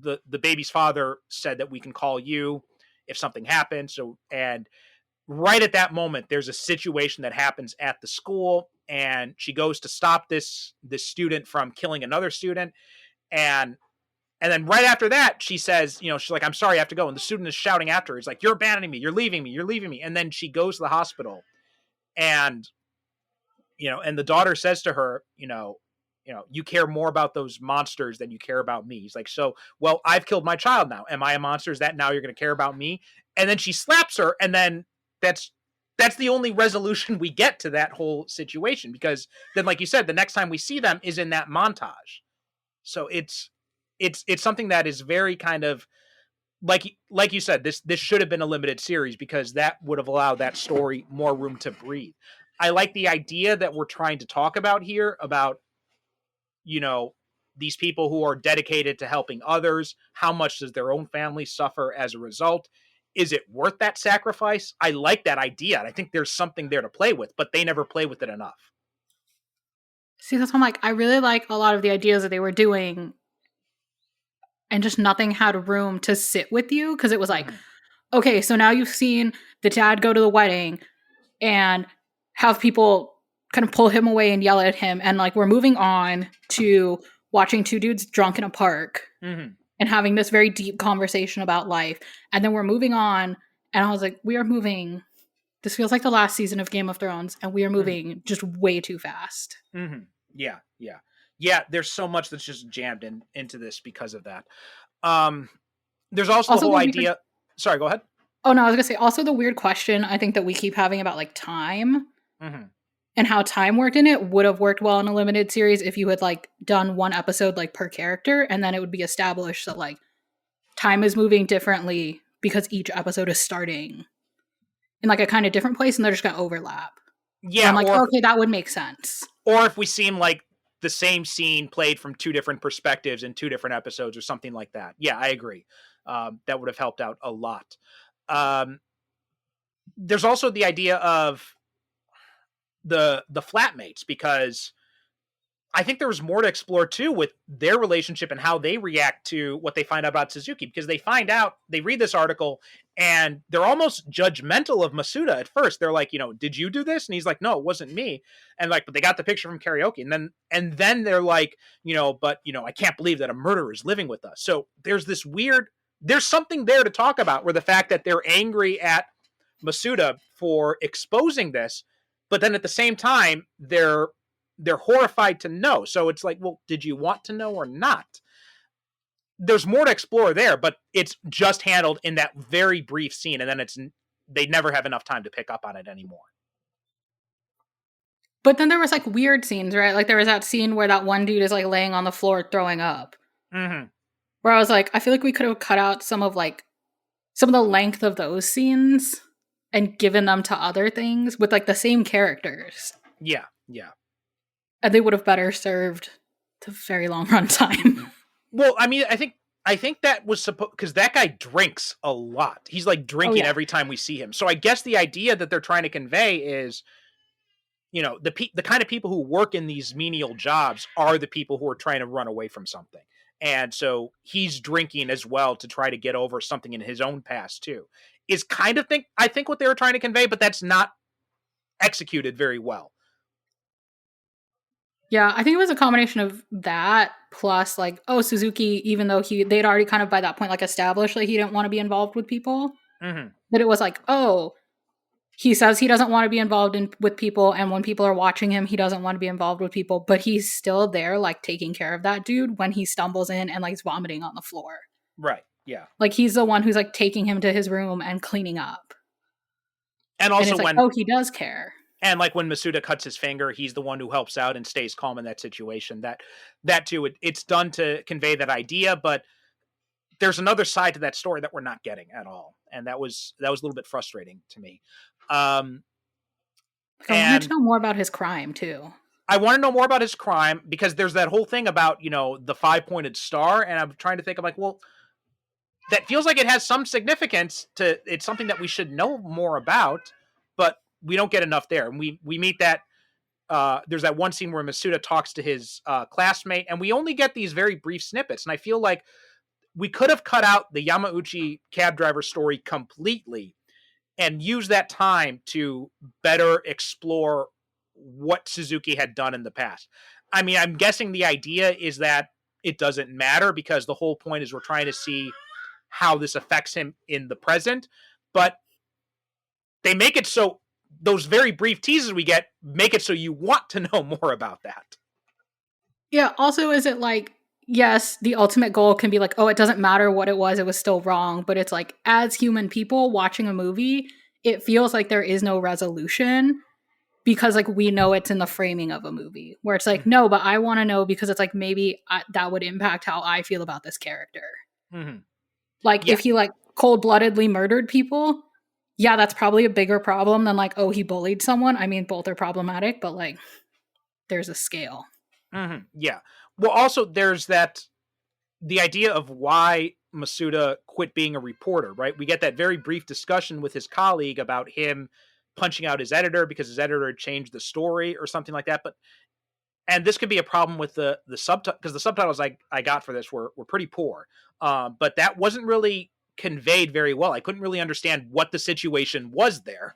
the baby's father said that we can call you if something happens. So, and right at that moment, there's a situation that happens at the school, and she goes to stop this student from killing another student, and and then right after that, she says, she's like, I'm sorry, I have to go. And the student is shouting after her. He's like, you're abandoning me. You're leaving me. You're leaving me. And then she goes to the hospital and and the daughter says to her, you care more about those monsters than you care about me. He's like, so, well, I've killed my child now. Am I a monster? Is that now you're going to care about me? And then she slaps her. And then that's, that's the only resolution we get to that whole situation because then, like you said, the next time we see them is in that montage. So it's something that is very kind of like you said, this should have been a limited series because that would have allowed that story more room to breathe. I like the idea that we're trying to talk about here about you know these people who are dedicated to helping others. How much does their own family suffer as a result? Is it worth that sacrifice? I like that idea. I think there's something there to play with, but they never play with it enough. see, that's why I'm like, I really like a lot of the ideas that they were doing, and just nothing had room to sit with you because it was like, Mm-hmm. okay, so now you've seen the dad go to the wedding and have people kind of pull him away and yell at him. And like, we're moving on to watching two dudes drunk in a park Mm-hmm. and having this very deep conversation about life. And then we're moving on. And I was like, we are moving. This feels like the last season of Game of Thrones, and we are moving just way too fast. Mm-hmm. Yeah, yeah, yeah. There's so much that's just jammed into this because of that. Um, there's also the Also, whole the weird. idea. Sorry, go ahead. Oh no, I was gonna say also the weird question I think that we keep having about like time. Mm-hmm. and how time worked in it would have worked well in a limited series if you had like done one episode like per character, and then it would be established that like time is moving differently because each episode is starting in like a kind of different place and they're just gonna overlap. Where I'm Yeah, like, okay, that would make sense. or if we seem like the same scene played from two different perspectives in two different episodes or something like that. Yeah, I agree. That would have helped out a lot. Um, there's also the idea of the flatmates, because I think there was more to explore too with their relationship and how they react to what they find out about Suzuki, because they find out, they read this article and they're almost judgmental of Masuda at first. They're like, did you do this? And he's like, no, it wasn't me. And like, but they got the picture from karaoke. And then they're like, but I can't believe that a murderer is living with us. So there's something there to talk about, where the fact that they're angry at Masuda for exposing this, but then at the same time, they're horrified to know. So it's like, well, did you want to know or not? There's more to explore there, but it's just handled in that very brief scene, and then they never have enough time to pick up on it anymore. But then there was like weird scenes, right? Like there was that scene where that one dude is like laying on the floor throwing up. Mm-hmm. Where I was like, I feel like we could have cut out some of the length of those scenes and given them to other things with like the same characters. Yeah. And they would have better served the very long runtime. Well, I mean, I think that was supposed, because that guy drinks a lot. He's like drinking every time we see him. So I guess the idea that they're trying to convey is, the kind of people who work in these menial jobs are the people who are trying to run away from something. And so he's drinking as well to try to get over something in his own past too. Is I think what they were trying to convey, but that's not executed very well. Yeah, I think it was a combination of that plus like, oh, Suzuki, even though they'd already kind of by that point like established like he didn't want to be involved with people. Mm-hmm. That it was like, oh, he says he doesn't want to be involved with people, and when people are watching him, he doesn't want to be involved with people, but he's still there like taking care of that dude when he stumbles in and like he's vomiting on the floor. Right. Yeah. Like he's the one who's like taking him to his room and cleaning up. And also it's like, oh, he does care. And like when Masuda cuts his finger, he's the one who helps out and stays calm in that situation. That too, it's done to convey that idea, but there's another side to that story that we're not getting at all, and that was a little bit frustrating to me. I wanted to know more about his crime too. I want to know more about his crime, because there's that whole thing about the 5-pointed star, and I'm trying to think, I'm like, well, that feels like it has some significance to it's something that we should know more about, but we don't get enough there. And we meet that there's that one scene where Masuda talks to his classmate, and we only get these very brief snippets. And I feel like we could have cut out the Yamauchi cab driver story completely and use that time to better explore what Suzuki had done in the past. I mean, I'm guessing the idea is that it doesn't matter, because the whole point is we're trying to see how this affects him in the present, but they make it so those very brief teases we get make it so you want to know more about that. Yeah, also, is it like, yes, the ultimate goal can be like, oh, it doesn't matter what it was still wrong, but it's like, as human people watching a movie, it feels like there is no resolution, because like we know it's in the framing of a movie, where it's like, mm-hmm. No, but I want to know because it's like maybe that would impact how I feel about this character. Mm-hmm. Like if he like cold-bloodedly murdered people, yeah, that's probably a bigger problem than like, oh, he bullied someone. I mean, both are problematic, but like there's a scale. Mm-hmm. Yeah. Well, also there's the idea of why Masuda quit being a reporter, right? We get that very brief discussion with his colleague about him punching out his editor because his editor had changed the story or something like that. And this could be a problem with the subtitle, because the subtitles I got for this were pretty poor. But that wasn't really conveyed very well. I couldn't really understand what the situation was there.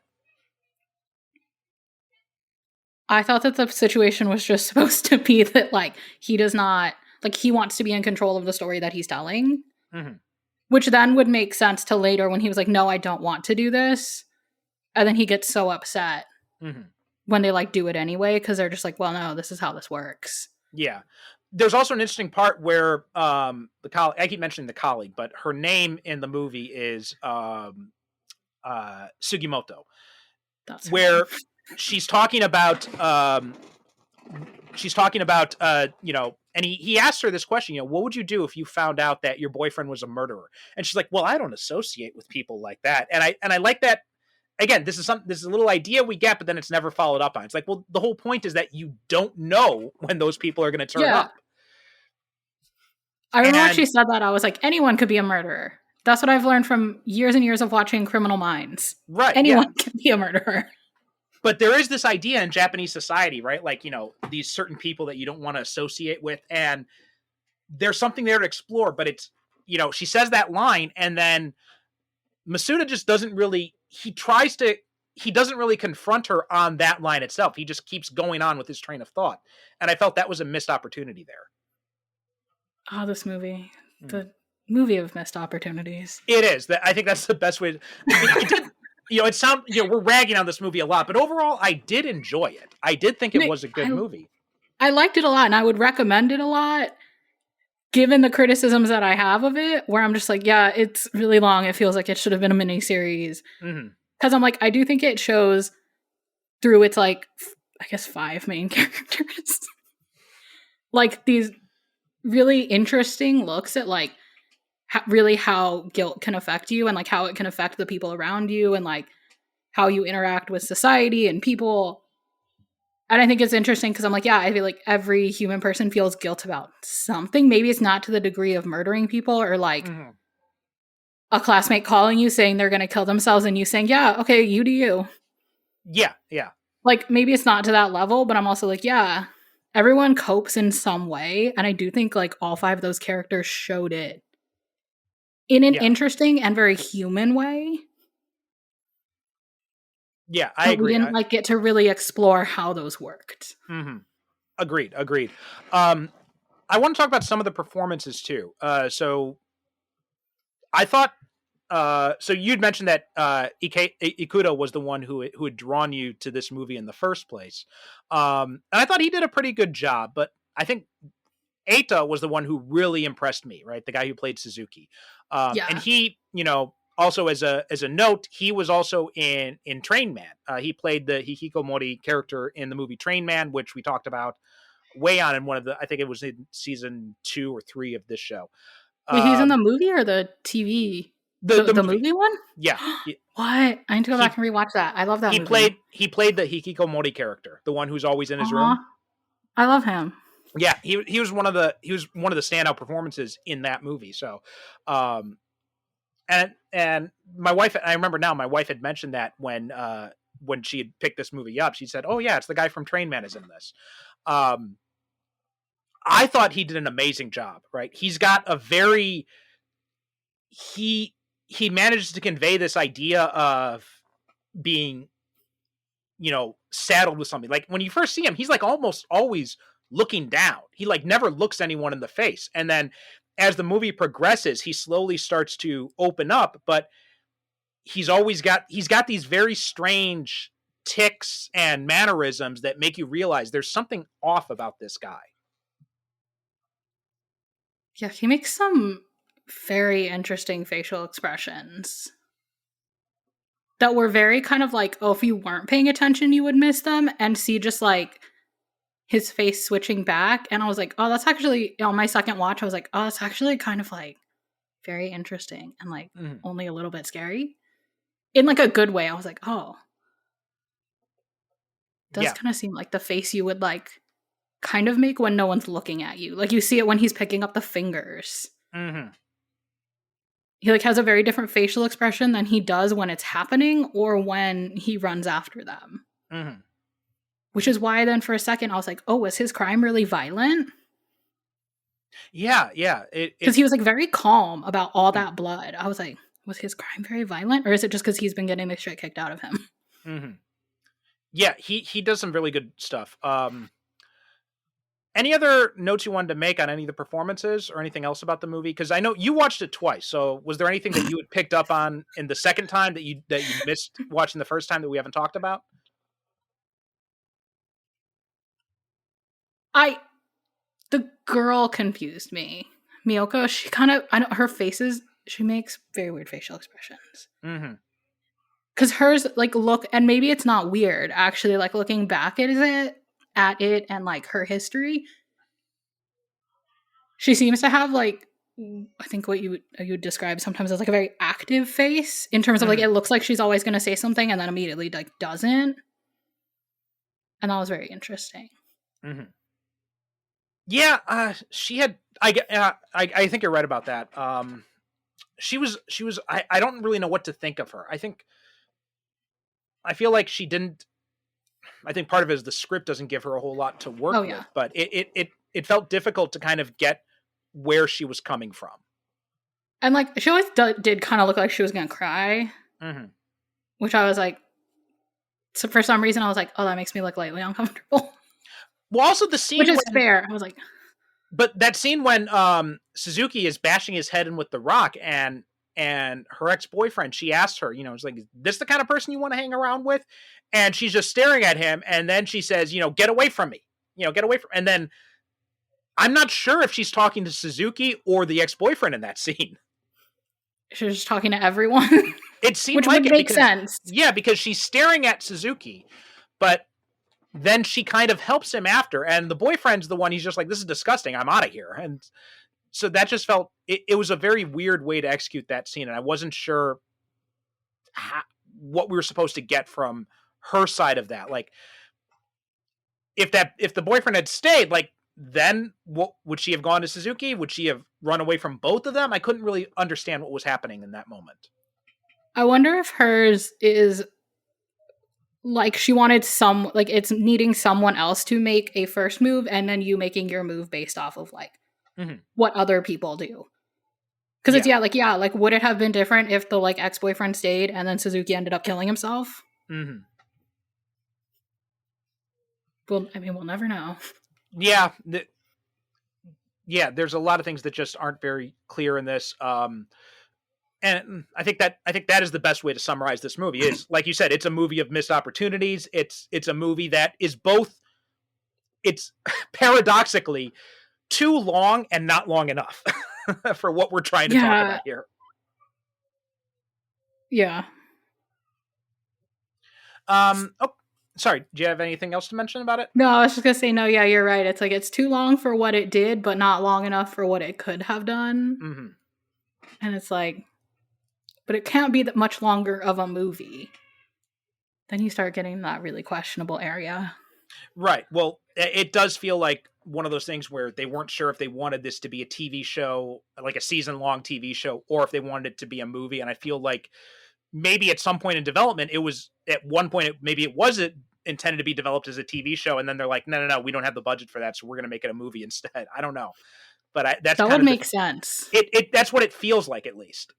I thought that the situation was just supposed to be that like he does not, like he wants to be in control of the story that he's telling. Mm-hmm. Which then would make sense to later when he was like, no, I don't want to do this. And then he gets so upset when they like do it anyway, because they're just like, well, no, this is how this works. Yeah. There's also an interesting part where the colleague, I keep mentioning the colleague, but her name in the movie is Sugimoto. That's where she's talking about and he asked her this question, what would you do if you found out that your boyfriend was a murderer? And she's like, well, I don't associate with people like that. And I like that. Again, this is a little idea we get, but then it's never followed up on. It's like, well, the whole point is that you don't know when those people are going to turn Yeah. up. I remember when And she said that, I was like, anyone could be a murderer. That's what I've learned from years and years of watching Criminal Minds. right, yeah. Anyone can be a murderer. But there is this idea in Japanese society, right? Like, these certain people that you don't want to associate with. And there's something there to explore, but it's, she says that line, and then Masuda just doesn't really, he doesn't really confront her on that line itself. He just keeps going on with his train of thought. And I felt that was a missed opportunity there. Oh, this movie. The movie of missed opportunities. It is. I think that's the best way. We're ragging on this movie a lot, but overall, I did enjoy it. I did think it was a good movie. I liked it a lot, and I would recommend it a lot, given the criticisms that I have of it, where I'm just like, yeah, it's really long. It feels like it should have been a miniseries. Because I'm like, I do think it shows through its, like, I guess 5 main characters. Like, these really interesting looks at, like, really how guilt can affect you, and, like, how it can affect the people around you, and, like, how you interact with society and people. And I think it's interesting because I'm like, yeah, I feel like every human person feels guilt about something. Maybe it's not to the degree of murdering people, or like a classmate calling you saying they're going to kill themselves and you saying, yeah, okay, you do you. Yeah, yeah. Like, maybe it's not to that level, but I'm also like, yeah, everyone copes in some way. And I do think like all 5 of those characters showed it in an interesting and very human way. Yeah, I agree. We didn't like get to really explore how those worked. Agreed. I want to talk about some of the performances too. So I thought, so you'd mentioned that Ikuto was the one who had drawn you to this movie in the first place. And I thought he did a pretty good job, but I think Eita was the one who really impressed me, right? The guy who played Suzuki. And he, also as a note, he was also in Train Man. He played the Hikikomori character in the movie Train Man, which we talked about way on in one of I think it was in season 2 or 3 of this show. Wait, he's in the movie or the TV? The movie one? Yeah. What? I need to go back and rewatch that. I love that movie. He played the Hikikomori character, the one who's always in his room. I love him. Yeah, he was one of the standout performances in that movie. So, and my wife, I remember now, my wife had mentioned that when she had picked this movie up, she said, "Oh yeah, it's the guy from Train Man is in this." I thought he did an amazing job. Right, he's got a very he manages to convey this idea of being, saddled with something. Like when you first see him, he's like almost always looking down. He like never looks anyone in the face. And then as the movie progresses, he slowly starts to open up, but he's got these very strange tics and mannerisms that make you realize there's something off about this guy. Yeah, he makes some very interesting facial expressions that were very kind of like, oh, if you weren't paying attention, you would miss them, and see just like his face switching back. And I was like, oh, that's actually, on my second watch, I was like, oh, that's actually kind of like very interesting and like only a little bit scary in like a good way. I was like, oh, does kind of seem like the face you would like kind of make when no one's looking at you. Like you see it when he's picking up the fingers. He like has a very different facial expression than he does when it's happening or when he runs after them. Which is why then for a second I was like, oh, was his crime really violent? Yeah. Because he was like very calm about all that blood. I was like, was his crime very violent? Or is it just because he's been getting the shit kicked out of him? Yeah, he does some really good stuff. Any other notes you wanted to make on any of the performances or anything else about the movie? Because I know you watched it twice. So was there anything that you had picked up on in the second time that you missed watching the first time that we haven't talked about? The girl confused me. Miyoko, she kind of, her faces, she makes very weird facial expressions. because hers like look, and maybe it's not weird actually. Like looking back at it, and like her history, she seems to have like I think what you would describe sometimes as like a very active face in terms of like it Mhm, looks like she's always going to say something and then immediately like doesn't, and that was very interesting. mhm. Yeah, she had. I think you're right about that. She was. I don't really know what to think of her. I feel like she didn't. I think part of it is the script doesn't give her a whole lot to Oh work yeah, with, but it felt difficult to kind of get where she was coming from. and like she always did kind of look like she was going to cry, Hmm. which I was like, so for some reason I was like, oh, that makes me look lightly uncomfortable, Well, also the which scene is when, fair. I was like, but that scene when Suzuki is bashing his head in with the rock, and her ex boyfriend, she asked her, it's like, is this the kind of person you want to hang around with? And she's just staring at him, and then she says, get away from me, get away from. And then I'm not sure if she's talking to Suzuki or the ex boyfriend in that scene. she was just talking to everyone, It seemed which like would it make because, sense. yeah, because she's staring at Suzuki, but then she kind of helps him after, and the boyfriend's the one, he's just like, this is disgusting, I'm out of here. And so that just felt, it was a very weird way to execute that scene, and I wasn't sure how, what we were supposed to get from her side of that. Like, if the boyfriend had stayed, like, then what would she have gone to Suzuki? Would she have run away from both of them? I couldn't really understand what was happening in that moment. I wonder if hers is like she wanted some like it's needing someone else to make a first move and then you making your move based off of like Hmm. what other people do. Because it's Yeah. yeah, like would it have been different if the like ex-boyfriend stayed and then Suzuki ended up killing himself? Hmm. Well, I mean, we'll never know. Yeah. Yeah. There's a lot of things that just aren't very clear in this. And I think that is the best way to summarize this movie. Is, like you said, it's a movie of missed opportunities. It's a movie that is both. It's paradoxically too long and not long enough for what we're trying to talk Yeah, about here. yeah. Oh, sorry. Do you have anything else to mention about it? No, I was just gonna say no. Yeah, you're right. It's like it's too long for what it did, but not long enough for what it could have done. Hmm. And it's like, but it can't be that much longer of a movie. Then you start getting that really questionable area. Right. Well, it does feel like one of those things where they weren't sure if they wanted this to be a TV show, like a season long TV show, or if they wanted it to be a movie. And I feel like maybe at some point in development, it was at one point, maybe it wasn't intended to be developed as a TV show. And then they're like, no, no, no, we don't have the budget for that. So we're going to make it a movie instead. I don't know. But that's That kind would of the, make sense. that's what it feels like, at least.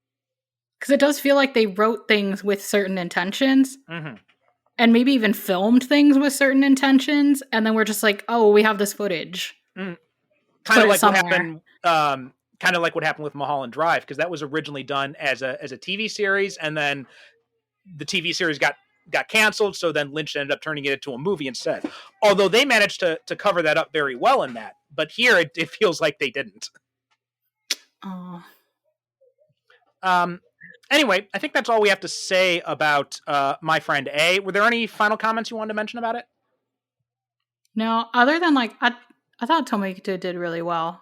Because it does feel like they wrote things with certain intentions Hmm. and maybe even filmed things with certain intentions. And then we're just like, oh, we have this footage. Mm. Kind Put of it like what somewhere. happened. Kind of like what happened with Mulholland Drive, because that was originally done as a TV series, and then the TV series got canceled. So then Lynch ended up turning it into a movie instead. Although they managed to cover that up very well in that, but here it feels like they didn't. Oh. Um. Anyway, I think that's all we have to say about My Friend A. Were there any final comments you wanted to mention about it? No, other than like, I thought Tomita did really well.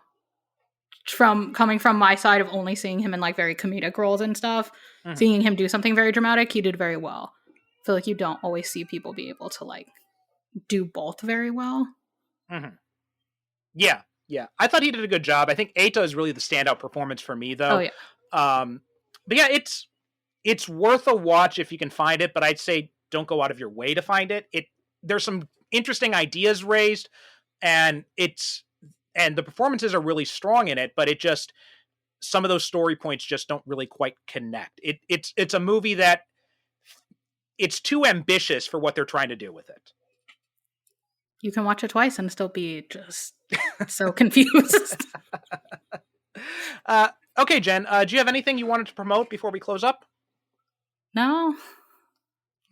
From coming from my side of only seeing him in like very comedic roles and stuff, Hmm. seeing him do something very dramatic, he did very well. I feel like you don't always see people be able to like do both very well. Hmm. Yeah, yeah. I thought he did a good job. I think Eita is really the standout performance for me, Oh though. yeah. Um, but yeah, it's worth a watch if you can find it, but I'd say don't go out of your way to find it. There's some interesting ideas raised, and the performances are really strong in it, but it just, some of those story points just don't really quite connect. It's a movie that it's too ambitious for what they're trying to do with it. You can watch it twice and still be just so confused. uh, okay, Jen, do you have anything you wanted to promote before we close up? No?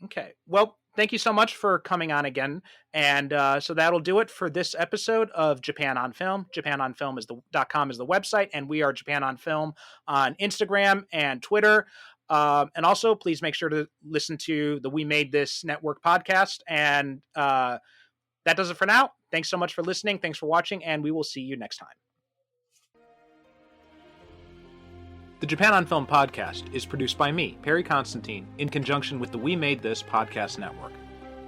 Okay. Well, thank you so much for coming on again. And so that'll do it for this episode of Japan on Film. JapanOnFilm is .com is the website, and we are Japan on Film on Instagram and Twitter. And also, please make sure to listen to the We Made This Network podcast. And that does it for now. Thanks so much for listening. Thanks for watching, and we will see you next time. The Japan on Film podcast is produced by me, Perry Constantine, in conjunction with the We Made This podcast network.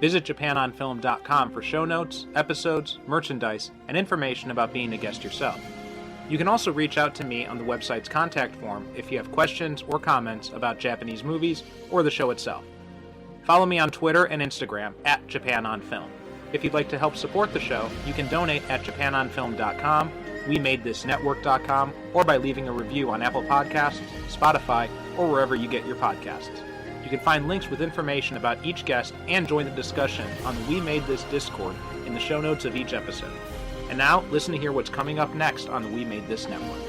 Visit japanonfilm.com for show notes, episodes, merchandise, and information about being a guest yourself. You can also reach out to me on the website's contact form if you have questions or comments about Japanese movies or the show itself. Follow me on Twitter and Instagram at JapanOnFilm. If you'd like to help support the show, you can donate at japanonfilm.com, wemadethisnetwork.com, or by leaving a review on Apple Podcasts, Spotify, or wherever you get your podcasts. You can find links with information about each guest and join the discussion on the We Made This Discord in the show notes of each episode. And now, listen to hear what's coming up next on the We Made This Network.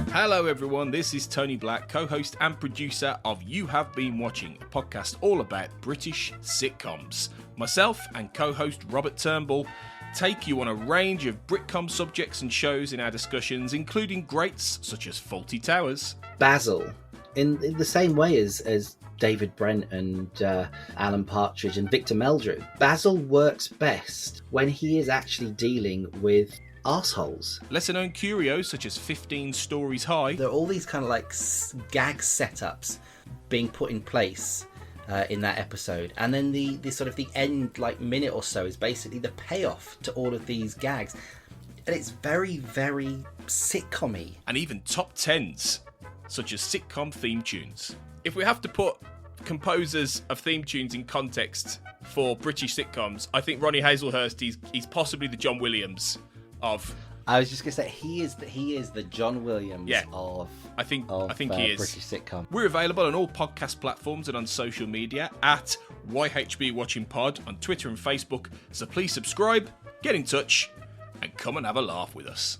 Hello everyone, this is Tony Black, co-host and producer of You Have Been Watching, a podcast all about British sitcoms. Myself and co-host Robert Turnbull take you on a range of Britcom subjects and shows in our discussions, including greats such as Fawlty Towers. Basil, in the same way as David Brent and Alan Partridge and Victor Meldrew, Basil works best when he is actually dealing with arseholes. Lesser known curios such as 15 Stories High. There are all these kind of like gag setups being put in place in that episode, and then the sort of the end like minute or so is basically the payoff to all of these gags, and it's very, very sitcom-y. And even top 10s such as sitcom theme tunes. If we have to put composers of theme tunes in context for British sitcoms, I think Ronnie Hazelhurst, he's possibly the John Williams of... I was just going to say, he is the John Williams of I think he is. British sitcom. We're available on all podcast platforms and on social media at YHB Watching Pod on Twitter and Facebook. So please subscribe, get in touch, and come and have a laugh with us.